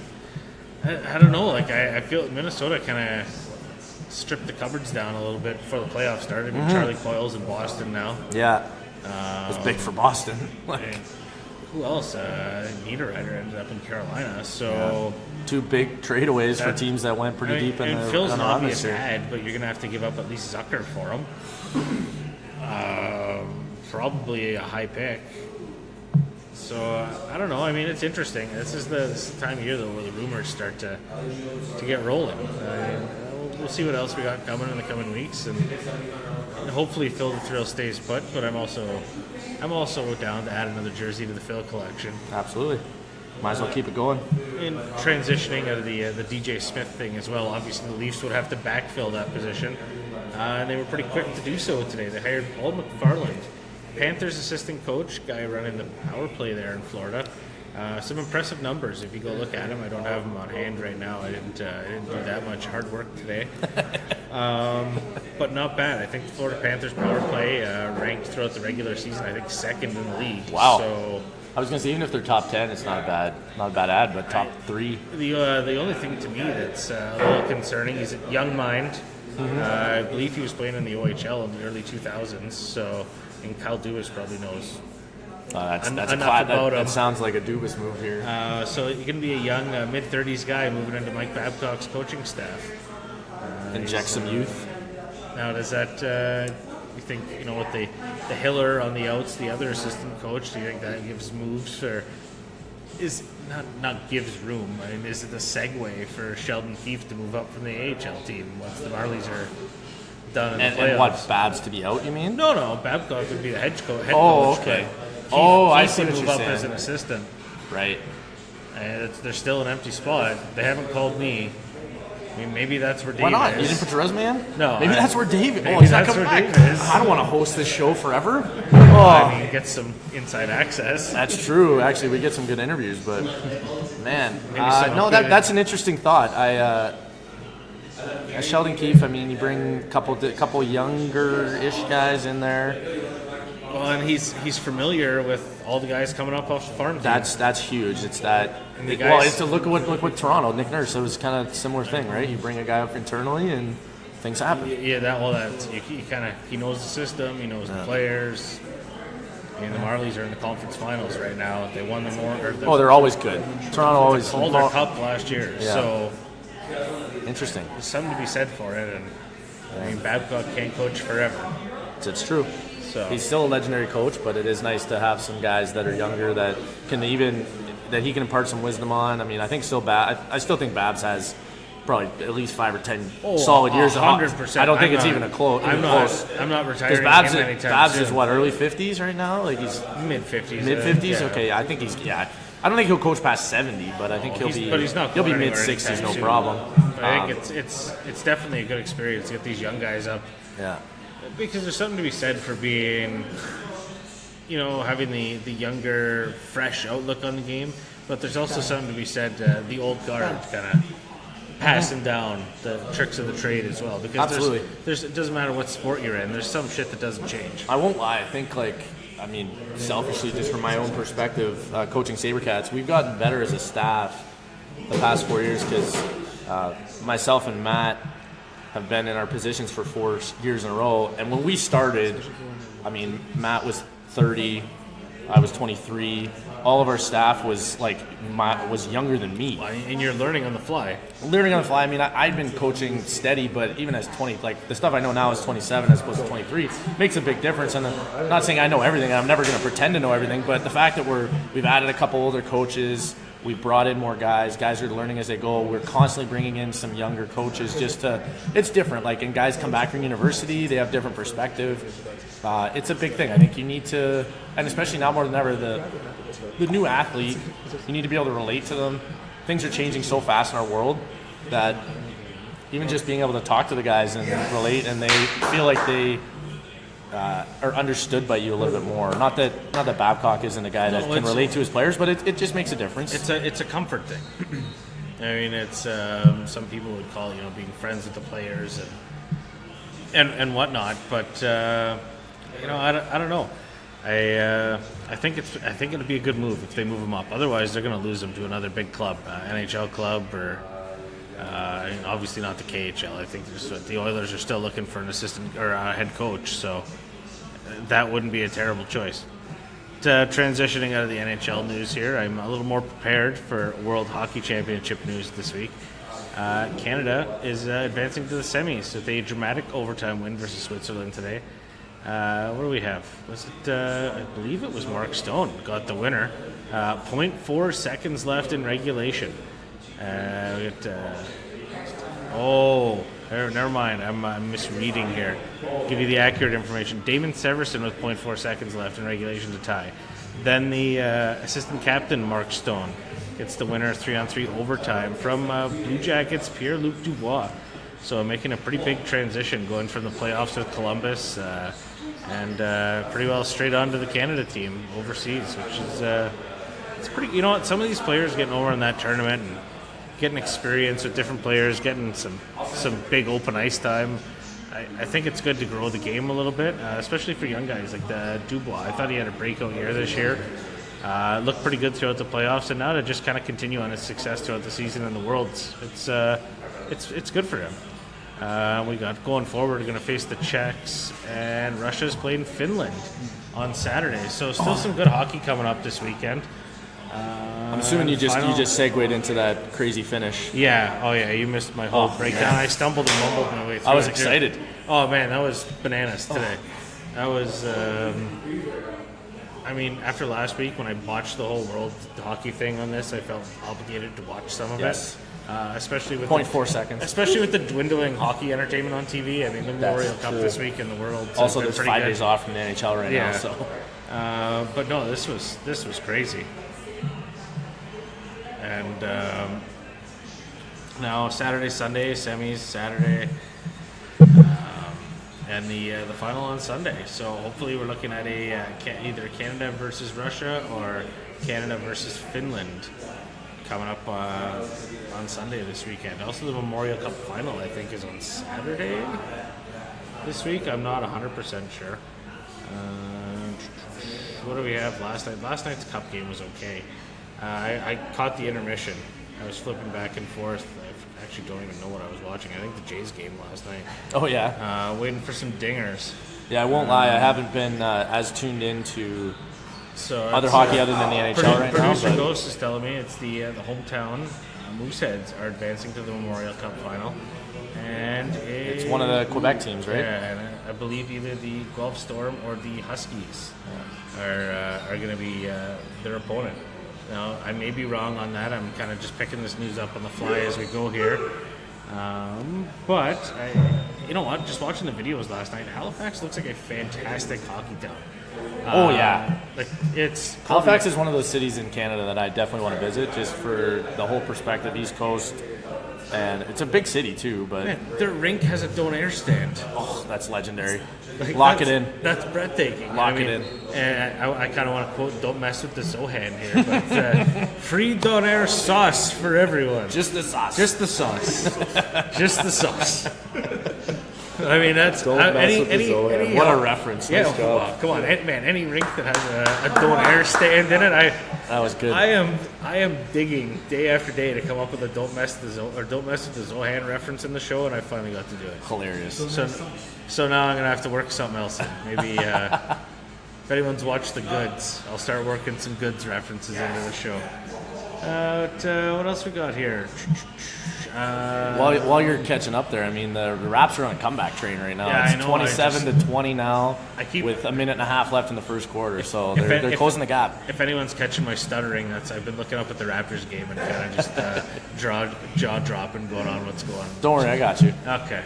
Speaker 2: I don't know. I feel Minnesota kind of strip the cupboards down a little bit before the playoffs started. I mean, Charlie Coyle's in Boston now.
Speaker 6: Yeah. It was big for Boston.
Speaker 2: And who else? Niederreiter ended up in Carolina. So
Speaker 6: 2 big tradeaways for teams that went pretty deep in the
Speaker 2: Phil's an
Speaker 6: run
Speaker 2: obvious
Speaker 6: this year.
Speaker 2: ad, but you're going to have to give up at least Zucker for him. Probably a high pick. So I don't know. I mean, it's interesting. This is the time of year though where the rumors start to get rolling. We'll see what else we got coming in the coming weeks, and hopefully Phil the Thrill stays put. But I'm also down to add another jersey to the Phil collection.
Speaker 6: Absolutely. Might as well keep it going.
Speaker 2: And transitioning out of the DJ Smith thing as well. Obviously, the Leafs would have to backfill that position, and they were pretty quick to do so today. They hired Paul McFarland, Panthers assistant coach, guy running the power play there in Florida. Some impressive numbers if you go look at him. I don't have them on hand right now. I didn't do that much hard work today, but not bad. I think the Florida Panthers power play ranked throughout the regular season, I think, second in the league.
Speaker 6: Wow.
Speaker 2: So
Speaker 6: I was going to say, even if they're top 10, it's not a bad ad, but top 3.
Speaker 2: the only thing to me that's a little concerning is a young mind. I believe he was playing in the OHL in the early 2000s. So, and Kyle Dubas probably knows.
Speaker 6: That sounds like a Dubas move here.
Speaker 2: So you're going to be a young mid-30s guy moving into Mike Babcock's coaching staff.
Speaker 6: Inject some youth.
Speaker 2: Now, does that you think, with the Hiller on the outs, the other assistant coach, do you think that gives moves, or is not gives room? I mean, is it a segue for Sheldon Keefe to move up from the AHL team once the Marlies are done in the playoffs?
Speaker 6: And what, Babs to be out, you mean?
Speaker 2: No, Babcock would be the head coach.
Speaker 6: Okay. I see what
Speaker 2: move
Speaker 6: you're
Speaker 2: up
Speaker 6: saying.
Speaker 2: as an assistant.
Speaker 6: Right.
Speaker 2: And there's still an empty spot. They haven't called me. I mean, maybe that's where Dave
Speaker 6: Why not?
Speaker 2: is.
Speaker 6: You didn't put your resume in?
Speaker 2: No.
Speaker 6: Maybe that's where Dave is.
Speaker 2: Maybe
Speaker 6: He's not
Speaker 2: that's
Speaker 6: coming
Speaker 2: where
Speaker 6: back.
Speaker 2: Dave is.
Speaker 6: I don't want to host this show forever.
Speaker 2: I mean, get some inside access.
Speaker 6: That's true. Actually, we get some good interviews, but man,
Speaker 2: some
Speaker 6: that's an interesting thought. Sheldon Keefe. I mean, you bring a couple younger-ish guys in there.
Speaker 2: Well, and he's familiar with all the guys coming up off the farm team.
Speaker 6: That's huge. It's that.
Speaker 2: And the guys,
Speaker 6: it's a look what Toronto. Nick Nurse. It was kind of a similar thing, right? You bring a guy up internally, and things happen.
Speaker 2: Yeah, he knows the system. He knows the players. I mean, the Marlies are in the conference finals right now. They won
Speaker 6: they're always good. Toronto always
Speaker 2: Calder Cup last year.
Speaker 6: Yeah.
Speaker 2: So
Speaker 6: interesting.
Speaker 2: there's something to be said for it. And I mean, Babcock can't coach forever.
Speaker 6: It's true.
Speaker 2: So
Speaker 6: he's still a legendary coach, but it is nice to have some guys that are younger that he can impart some wisdom on. I mean, I still think Babs has probably at least 5 or 10 solid years.
Speaker 2: 100%.
Speaker 6: I don't think it's even close.
Speaker 2: I'm not retiring.
Speaker 6: Because
Speaker 2: Babs
Speaker 6: Babs is what, early 50s right now? Like he's
Speaker 2: mid 50s.
Speaker 6: Mid 50s. Okay, I think I don't think he'll coach past 70, but I think he'll be mid 60s, no problem.
Speaker 2: But I think it's definitely a good experience to get these young guys up.
Speaker 6: Yeah.
Speaker 2: Because there's something to be said for being, having the younger, fresh outlook on the game. But there's also something to be said, the old guard kind of passing down the tricks of the trade as well. Because
Speaker 6: absolutely,
Speaker 2: it doesn't matter what sport you're in. There's some shit that doesn't change.
Speaker 6: I won't lie. I think selfishly, just from my own perspective, coaching SaberCats, we've gotten better as a staff the past 4 years because myself and Matt have been in our positions for 4 years in a row. And when we started, Matt was 30, I was 23. All of our staff was younger than me.
Speaker 2: And you're learning on the fly.
Speaker 6: I'd been coaching steady, but even as 20, the stuff I know now is 27 as opposed to 23, makes a big difference. And I'm not saying I know everything, and I'm never going to pretend to know everything, but the fact that we've added a couple older coaches, we've brought in more guys are learning as they go. We're constantly bringing in some younger coaches it's different. And guys come back from university, they have different perspective. It's a big thing. I think you need to, and especially now more than ever, the new athlete, you need to be able to relate to them. Things are changing so fast in our world that even just being able to talk to the guys and relate, and they feel like they are understood by you a little bit more. Not that Babcock isn't a guy that can relate to his players, but it just makes a difference.
Speaker 2: It's a comfort thing. I mean, it's some people would call being friends with the players and whatnot, but I don't know. I think it'll be a good move if they move him up. Otherwise, they're going to lose him to another big club, NHL club, or And obviously not the KHL. I think the Oilers are still looking for an assistant or a head coach, so that wouldn't be a terrible choice. Transitioning out of the NHL news here, I'm a little more prepared for World Hockey Championship news this week. Canada is advancing to the semis with a dramatic overtime win versus Switzerland today. What do we have? Was it? I believe it was Mark Stone got the winner. 0.4 seconds left in regulation. Never mind. I'm misreading here. Give you the accurate information. Damon Severson with 0.4 seconds left in regulation to tie. Then the assistant captain, Mark Stone, gets the winner 3-on-3 overtime from Blue Jackets' Pierre-Luc Dubois. So making a pretty big transition, going from the playoffs with Columbus and pretty well straight on to the Canada team overseas, which is it's pretty. You know what? Some of these players getting over in that tournament and getting experience with different players, getting some big open ice time. I think it's good to grow the game a little bit, especially for young guys like Dubois. I thought he had a breakout year this year. Looked pretty good throughout the playoffs, and now to just kind of continue on his success throughout the season in the Worlds, it's good for him. We got going forward. We're going to face the Czechs, and Russia's playing Finland on Saturday. So still some good hockey coming up this weekend.
Speaker 6: I'm assuming you just segued into that crazy finish.
Speaker 2: Yeah. Oh yeah. You missed my whole breakdown. Yeah. I stumbled and mumbled my way through.
Speaker 6: I was excited.
Speaker 2: Oh man, that was bananas today. That was. I mean, after last week when I watched the whole world hockey thing on this, I felt obligated to watch some of it. Especially with
Speaker 6: 0.4 seconds.
Speaker 2: Especially with the dwindling hockey entertainment on TV. I mean, the Memorial Cup this week in the World.
Speaker 6: Also, there's 5 days off from the NHL right now. So.
Speaker 2: But no, this was crazy. And now Saturday, Sunday, semis Saturday, and the final on Sunday. So hopefully we're looking at either Canada versus Russia or Canada versus Finland coming up on Sunday this weekend. Also the Memorial Cup final, I think, is on Saturday this week. I'm not 100% sure. What do we have last night? Last night's Cup game was okay. I caught the intermission. I was flipping back and forth. I actually don't even know what I was watching. I think the Jays game last night. Oh, yeah? Waiting for some dingers.
Speaker 6: Yeah, I won't lie. I haven't been as tuned into other hockey other than the NHL right now.
Speaker 2: Producer Ghost is telling me it's the hometown Mooseheads are advancing to the Memorial Cup final. And
Speaker 6: it's one of the Quebec teams, right?
Speaker 2: Yeah, and I believe either the Guelph Storm or the Huskies are going to be their opponent. Now, I may be wrong on that. I'm kind of just picking this news up on the fly as we go here. But, you know what? Just watching the videos last night, Halifax looks like a fantastic hockey town.
Speaker 6: Oh, yeah.
Speaker 2: Halifax
Speaker 6: is one of those cities in Canada that I definitely want to visit just for the whole perspective, East Coast. And it's a big city, too. But
Speaker 2: man, their rink has a Donair stand.
Speaker 6: Oh, that's legendary. Lock it in.
Speaker 2: That's breathtaking.
Speaker 6: Lock it in.
Speaker 2: And I kind of want to quote, don't mess with the Zohan here, but free Donair sauce for everyone.
Speaker 6: Just the sauce.
Speaker 2: Just the sauce. Just the sauce. I mean, that's any
Speaker 6: what a reference.
Speaker 2: Yeah, nice come on, man. Any rink that has a Donair stand in it,
Speaker 6: that was good.
Speaker 2: I am digging day after day to come up with a don't mess with the Zohan reference in the show, and I finally got to do it.
Speaker 6: Hilarious.
Speaker 2: So now I'm gonna have to work something else in. Maybe if anyone's watched The Goods, I'll start working some Goods references into the show. What else we got here?
Speaker 6: While you're catching up there, I mean, the Raps are on a comeback train right now.
Speaker 2: Yeah,
Speaker 6: it's 27-20 now with a minute and a half left in the first quarter, so they're closing the gap.
Speaker 2: If anyone's catching my stuttering, I've been looking up at the Raptors game and kind of just jaw dropping, going on what's going on.
Speaker 6: Don't worry, I got you.
Speaker 2: Okay.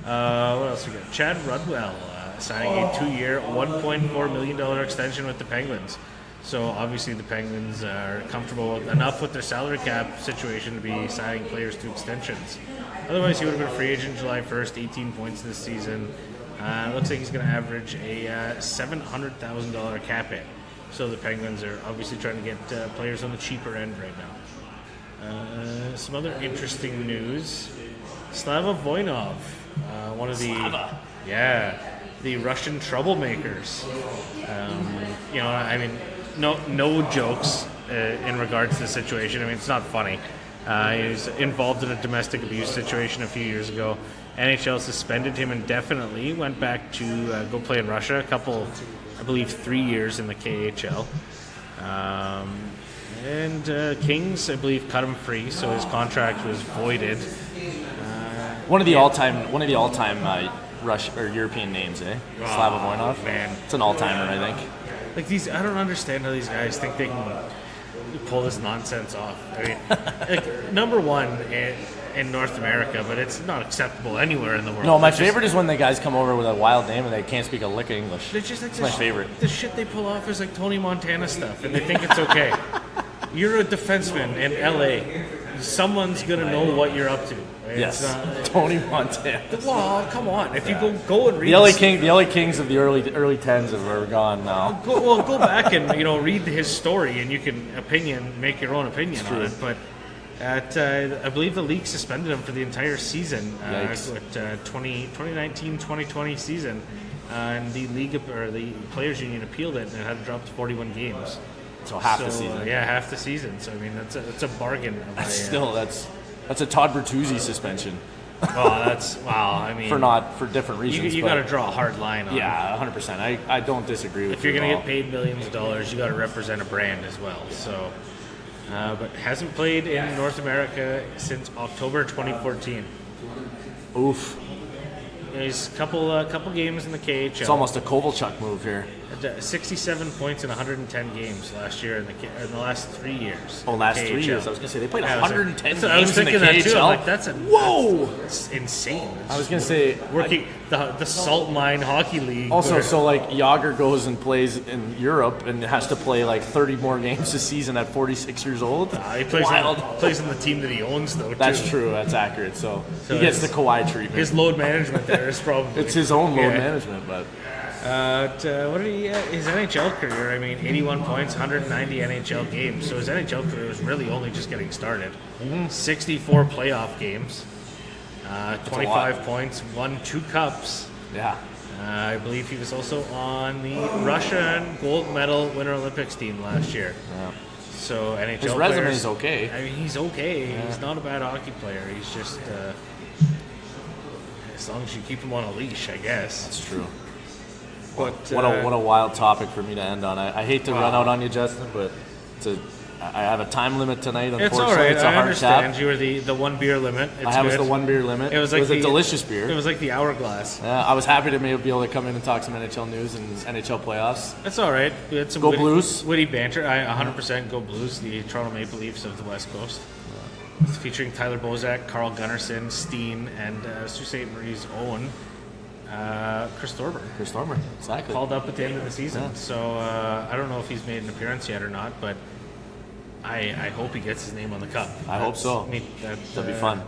Speaker 2: What else we got? Chad Rudwell signing a 2-year, $1.4 million extension with the Penguins. So obviously the Penguins are comfortable enough with their salary cap situation to be signing players to extensions. Otherwise, he would have been a free agent July 1st, 18 points this season. Looks like he's going to average a $700,000 cap hit. So the Penguins are obviously trying to get players on the cheaper end right now. Some other interesting news. Slava Voinov, one of the Russian troublemakers. You know, I mean, no jokes in regards to the situation. I mean, it's not funny. He was involved in a domestic abuse situation a few years ago. NHL suspended him indefinitely, went back to go play in Russia, a couple, I believe 3 years in the KHL. And Kings, I believe, cut him free, so his contract was voided.
Speaker 6: One of the all-time Russian or European names, eh? Slava Voinov.
Speaker 2: Man,
Speaker 6: it's an all-timer, I think.
Speaker 2: Like these, I don't understand how these guys think they can pull this nonsense off. I mean, like, number one in North America, but it's not acceptable anywhere in the world.
Speaker 6: No, my favorite is when the guys come over with a wild name and they can't speak a lick of English.
Speaker 2: It's just like
Speaker 6: my favorite.
Speaker 2: The shit they pull off is like Tony Montana stuff, and they think it's okay. You're a defenseman in LA. Someone's gonna know what you're up to.
Speaker 6: Yes, Tony Montana.
Speaker 2: Well, come on. If you go and read
Speaker 6: the LA Kings of the early tens are gone now.
Speaker 2: Go back and read his story, and you can make your own opinion on it. But I believe the league suspended him for the entire season, 2019-2020 season, and the league or the players union appealed it and it had to drop to 41 games.
Speaker 6: So half the season.
Speaker 2: Half the season. So I mean, that's a bargain.
Speaker 6: That's a Todd Bertuzzi suspension.
Speaker 2: I mean,
Speaker 6: for different reasons.
Speaker 2: You got to draw a hard line on.
Speaker 6: Yeah, 100%. I don't disagree with you.
Speaker 2: If you're going to get paid millions of dollars, you got to represent a brand as well. So, but hasn't played in North America since October 2014.
Speaker 6: Oof.
Speaker 2: He's a couple games in the KHL.
Speaker 6: It's almost a Kovalchuk move here.
Speaker 2: 67 points in 110 games last year in the last 3 years.
Speaker 6: Oh, last
Speaker 2: KHL.
Speaker 6: 3 years. I was going to say they played 110 games
Speaker 2: I was thinking
Speaker 6: in the KHL.
Speaker 2: That too. I'm like, that's
Speaker 6: Whoa!
Speaker 2: insane.
Speaker 6: I was going to say
Speaker 2: working the Salt Mine Hockey League.
Speaker 6: Also, so like Yager goes and plays in Europe and has to play like 30 more games a season at 46 years old.
Speaker 2: He plays on the team that he owns, though.
Speaker 6: That's true. That's accurate. So he gets the Kawhi treatment.
Speaker 2: His load management there is probably
Speaker 6: it's his own load management, but.
Speaker 2: What did his NHL career? I mean, 81 points, 190 NHL games. So his NHL career was really only just getting started. 64 playoff games, 25 points, won 2 cups.
Speaker 6: Yeah.
Speaker 2: I believe he was also on the Russian gold medal Winter Olympics team last year.
Speaker 6: Yeah.
Speaker 2: So NHL
Speaker 6: his resume is okay.
Speaker 2: I mean, he's okay. Yeah. He's not a bad hockey player. He's just as long as you keep him on a leash, I guess.
Speaker 6: That's true.
Speaker 2: But,
Speaker 6: what a wild topic for me to end on. I hate to run out on you, Justin, but I have a time limit tonight. Unfortunately,
Speaker 2: it's all right.
Speaker 6: It's a
Speaker 2: I
Speaker 6: hard
Speaker 2: understand.
Speaker 6: tap.
Speaker 2: You were the 1 beer limit.
Speaker 6: I was the 1 beer limit. It was a delicious beer.
Speaker 2: It was like the hourglass.
Speaker 6: I was happy to be able to come in and talk some NHL news and NHL playoffs.
Speaker 2: That's all right. We had some
Speaker 6: Blues.
Speaker 2: Witty banter. 100% go Blues. The Toronto Maple Leafs of the West Coast. It's featuring Tyler Bozak, Carl Gunnarsson, Steen, and Sault Ste. Marie's own Chris Thorburn.
Speaker 6: Exactly.
Speaker 2: Called up at the end of the season. So I don't know if he's made an appearance yet or not, but I hope he gets his name on the cup.
Speaker 6: I hope so. That'll be fun.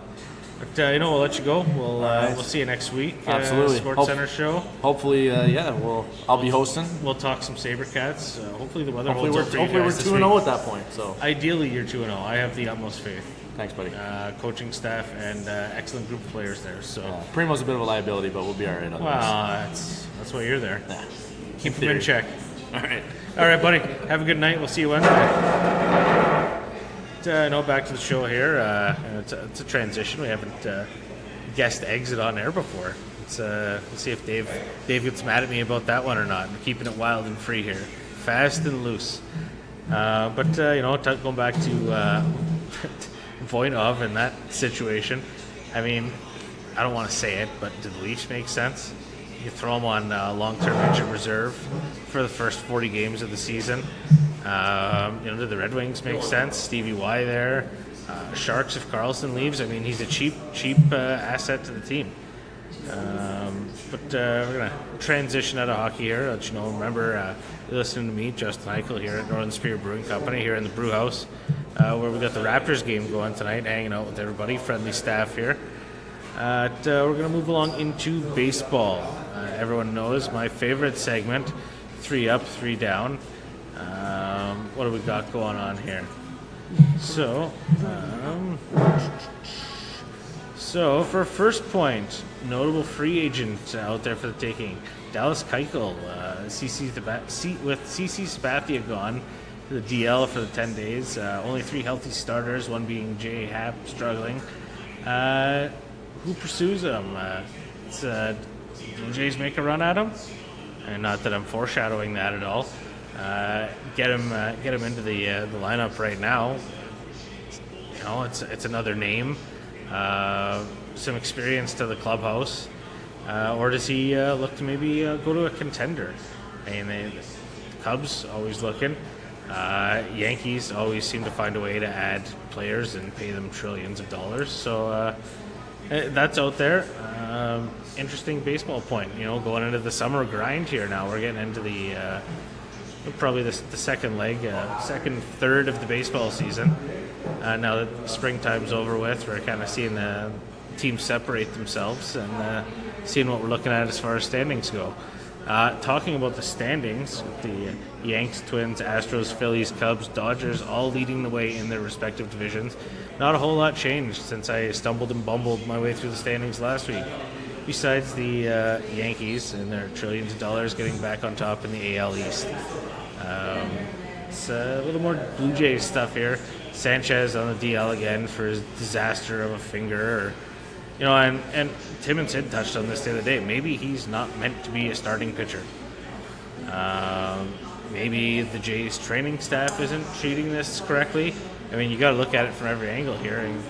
Speaker 2: But we'll let you go. We'll see you next week.
Speaker 6: Absolutely.
Speaker 2: Sportscenter show.
Speaker 6: Hopefully, I'll be hosting.
Speaker 2: We'll talk some Sabercats. Hopefully the weather
Speaker 6: holds
Speaker 2: up for you
Speaker 6: Hopefully we're 2-0 at that point. So
Speaker 2: ideally you're 2-0. I have the utmost faith.
Speaker 6: Thanks, buddy.
Speaker 2: Coaching staff and excellent group of players there. So
Speaker 6: Primo's a bit of a liability, but we'll be all right.
Speaker 2: Well, that's why you're there.
Speaker 6: Yeah.
Speaker 2: Keep him in check.
Speaker 6: All
Speaker 2: right, buddy. Have a good night. We'll see you Wednesday. Back to the show here. It's a transition. We haven't guessed exit on air before. Let's see if Dave gets mad at me about that one or not. We're keeping it wild and free here, fast and loose. Going back to Voinov in that situation. I mean, I don't want to say it, but do the Leafs make sense? You throw them on long-term injured reserve for the first 40 games of the season. Do the Red Wings make sense? Stevie Y there. Sharks if Carlson leaves. I mean, he's a cheap asset to the team. We're going to transition out of hockey here. Let you know, remember, you're listening to me, Justin Hykel, here at Northern Superior Brewing Company, here in the brew house, where we got the Raptors game going tonight, hanging out with everybody, friendly staff here. We're going to move along into baseball. Everyone knows my favorite segment, 3 up, 3 down. What do we got going on here? So for first point, notable free agent out there for the taking, Dallas Keuchel. With CC Sabathia gone, the DL for the 10 days. Only 3 healthy starters, one being Jay Happ struggling. Who pursues him? Blue Jays make a run at him, and not that I'm foreshadowing that at all. Get him into the lineup right now. It's another name, some experience to the clubhouse, or does he look to maybe go to a contender? The Cubs always looking. Yankees always seem to find a way to add players and pay them trillions of dollars. So that's out there. Interesting baseball point. Going into the summer grind here now. We're getting into the probably the second leg, second third of the baseball season. Now that springtime's over with, we're kind of seeing the teams separate themselves and seeing what we're looking at as far as standings go. Talking about the standings, the Yanks, Twins, Astros, Phillies, Cubs, Dodgers, all leading the way in their respective divisions. Not a whole lot changed since I stumbled and bumbled my way through the standings last week. Besides the Yankees and their trillions of dollars getting back on top in the AL East. It's a little more Blue Jays stuff here. Sanchez on the DL again for his disaster of a finger. And Tim and Sid touched on this the other day. Maybe he's not meant to be a starting pitcher. Maybe the Jays training staff isn't treating this correctly. I mean, you got to look at it from every angle here. And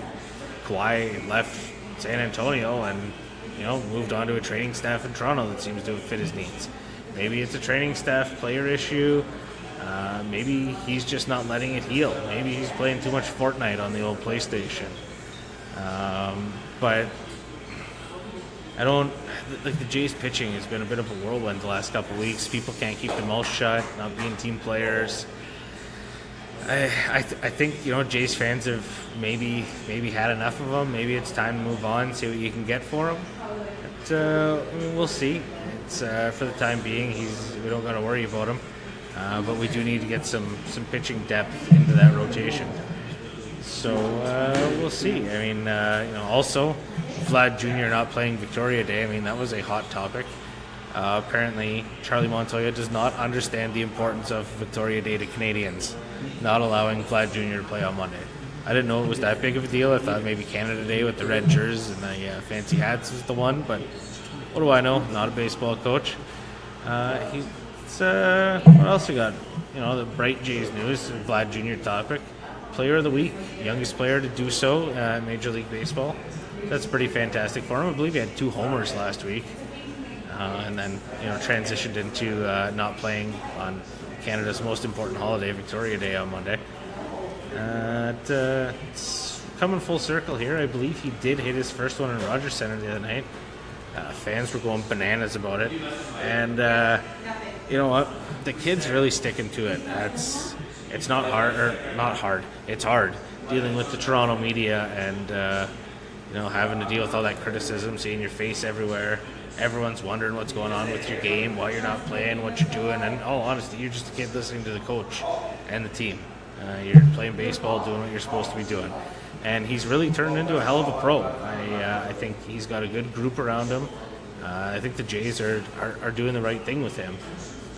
Speaker 2: Kawhi left San Antonio and moved on to a training staff in Toronto that seems to fit his needs. Maybe it's a training staff player issue. Maybe he's just not letting it heal. Maybe he's playing too much Fortnite on the old PlayStation. But I don't like the Jays pitching has been a bit of a whirlwind the last couple of weeks. People can't keep their mouths shut, not being team players. I think Jays fans have maybe had enough of them. Maybe it's time to move on, see what you can get for them. But, we'll see. It's for the time being, we don't got to worry about him. But we do need to get some pitching depth into that rotation. So we'll see. I mean, also Vlad Jr. not playing Victoria Day. I mean, that was a hot topic. Apparently, Charlie Montoya does not understand the importance of Victoria Day to Canadians, not allowing Vlad Jr. to play on Monday. I didn't know it was that big of a deal. I thought maybe Canada Day with the red jerseys and the fancy hats was the one, but what do I know? Not a baseball coach. What else we got? The Bright Jays news, Vlad Jr. topic. Player of the week, youngest player to do so in Major League Baseball. That's pretty fantastic for him. I believe he had 2 homers last week, and then transitioned into not playing on Canada's most important holiday, Victoria Day, on Monday. It's coming full circle here. I believe he did hit his first one in Rogers Centre the other night. Fans were going bananas about it, and you know what? The kid's really sticking to it. It's not hard. It's hard dealing with the Toronto media and having to deal with all that criticism, seeing your face everywhere. Everyone's wondering what's going on with your game, why you're not playing, what you're doing. And in all honesty, you're just a kid listening to the coach and the team. You're playing baseball, doing what you're supposed to be doing. And he's really turned into a hell of a pro. I think he's got a good group around him. I think the Jays are doing the right thing with him.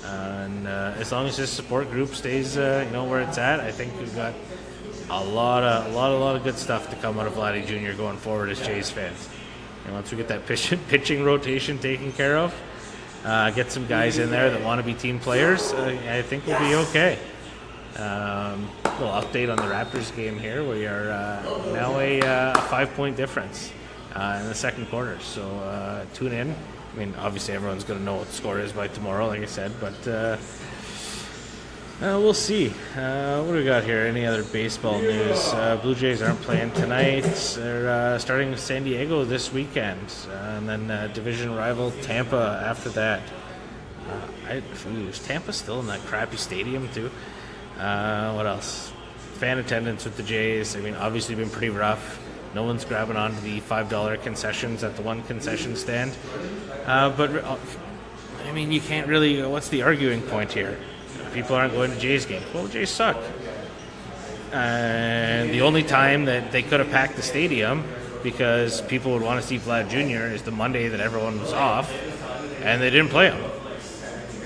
Speaker 2: And as long as his support group stays, where it's at, I think we've got a lot of good stuff to come out of Vladdy Jr. going forward as Jays fans. And once we get that pitching rotation taken care of, get some guys in there that want to be team players, I think we'll be okay. Little update on the Raptors game here. We are now a 5-point difference in the second quarter. So tune in. I mean, obviously everyone's going to know what the score is by tomorrow, like I said, but we'll see. What do we got here? Any other baseball news? Blue Jays aren't playing tonight. They're starting with San Diego this weekend, and then division rival Tampa after that. Is Tampa still in that crappy stadium too? What else? Fan attendance with the Jays. I mean, obviously been pretty rough. No one's grabbing onto the $5 concessions at the one concession stand. But I mean, you can't really. What's the arguing point here? People aren't going to Jays games. Well, the Jays suck. And the only time that they could have packed the stadium because people would want to see Vlad Jr. is the Monday that everyone was off, and they didn't play him.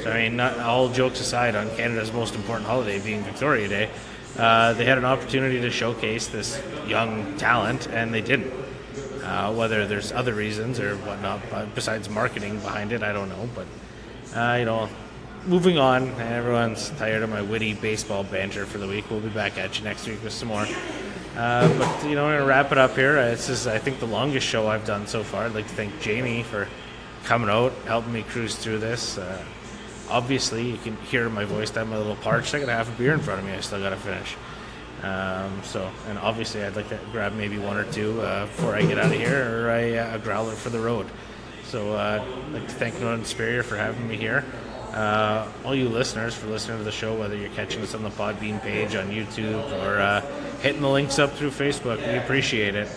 Speaker 2: So, I mean, not all jokes aside, on Canada's most important holiday being Victoria Day, they had an opportunity to showcase this young talent, and they didn't. Whether there's other reasons or whatnot, besides marketing behind it, I don't know. But, moving on, everyone's tired of my witty baseball banter for the week. We'll be back at you next week with some more. But, I'm going to wrap it up here. This is, I think, the longest show I've done so far. I'd like to thank Jamie for coming out, helping me cruise through this. Obviously, you can hear my voice that I'm a little parched. I got half a beer in front of me I still got to finish. And obviously I'd like to grab maybe one or two before I get out of here, or a growler for the road. So I'd like to thank Northern Superior for having me here. All you listeners for listening to the show, whether you're catching us on the Podbean page on YouTube or hitting the links up through Facebook, we appreciate it.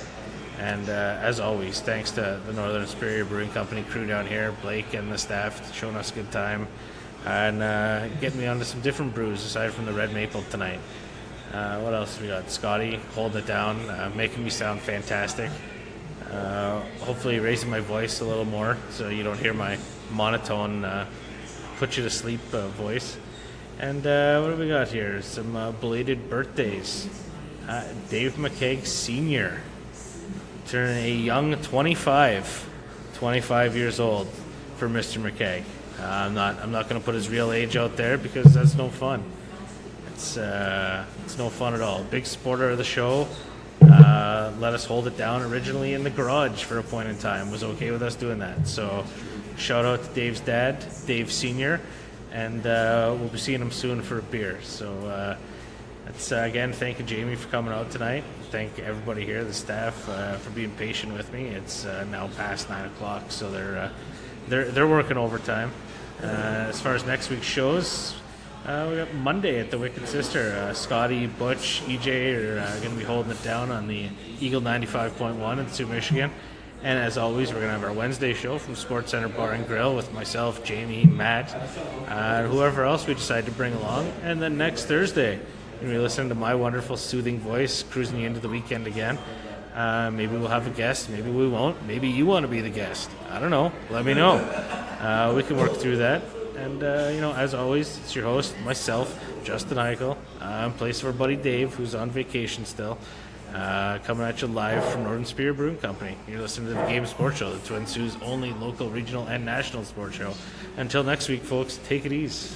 Speaker 2: And as always, thanks to the Northern Superior Brewing Company crew down here, Blake and the staff, showing us a good time and getting me onto some different brews aside from the Red Maple tonight. What else we got? Scotty holding it down, making me sound fantastic. Hopefully raising my voice a little more so you don't hear my monotone, put you to sleep voice. And what do we got here? Some belated birthdays. Dave McKeag Sr. turning a young 25 years old for Mr. McKeag. I'm not going to put his real age out there because that's no fun. It's no fun at all. Big supporter of the show. Let us hold it down originally in the garage for a point in time. Was okay with us doing that. So shout out to Dave's dad, Dave Sr., and we'll be seeing him soon for a beer. So that's again, thank you, Jamie, for coming out tonight. Thank everybody here, the staff, for being patient with me. It's now past 9 o'clock, so they're working overtime. As far as next week's shows, we got Monday at the Wicked Sister. Scotty, Butch, EJ are going to be holding it down on the Eagle 95.1 in Soo, Michigan. And as always, we're going to have our Wednesday show from Sportscenter Bar and Grill with myself, Jamie, Matt, whoever else we decide to bring along. And then next Thursday, you're going to be listening to my wonderful, soothing voice cruising you into the weekend again. Maybe we'll have a guest. Maybe we won't. Maybe you want to be the guest. I don't know. Let me know. We can work through that. And, as always, it's your host, myself, Justin Hykel, in place of our buddy Dave, who's on vacation still, coming at you live from Northern Superior Brewing Company. You're listening to the Game Sports Show, the Twin Sault's only local, regional, and national sports show. Until next week, folks, take it easy.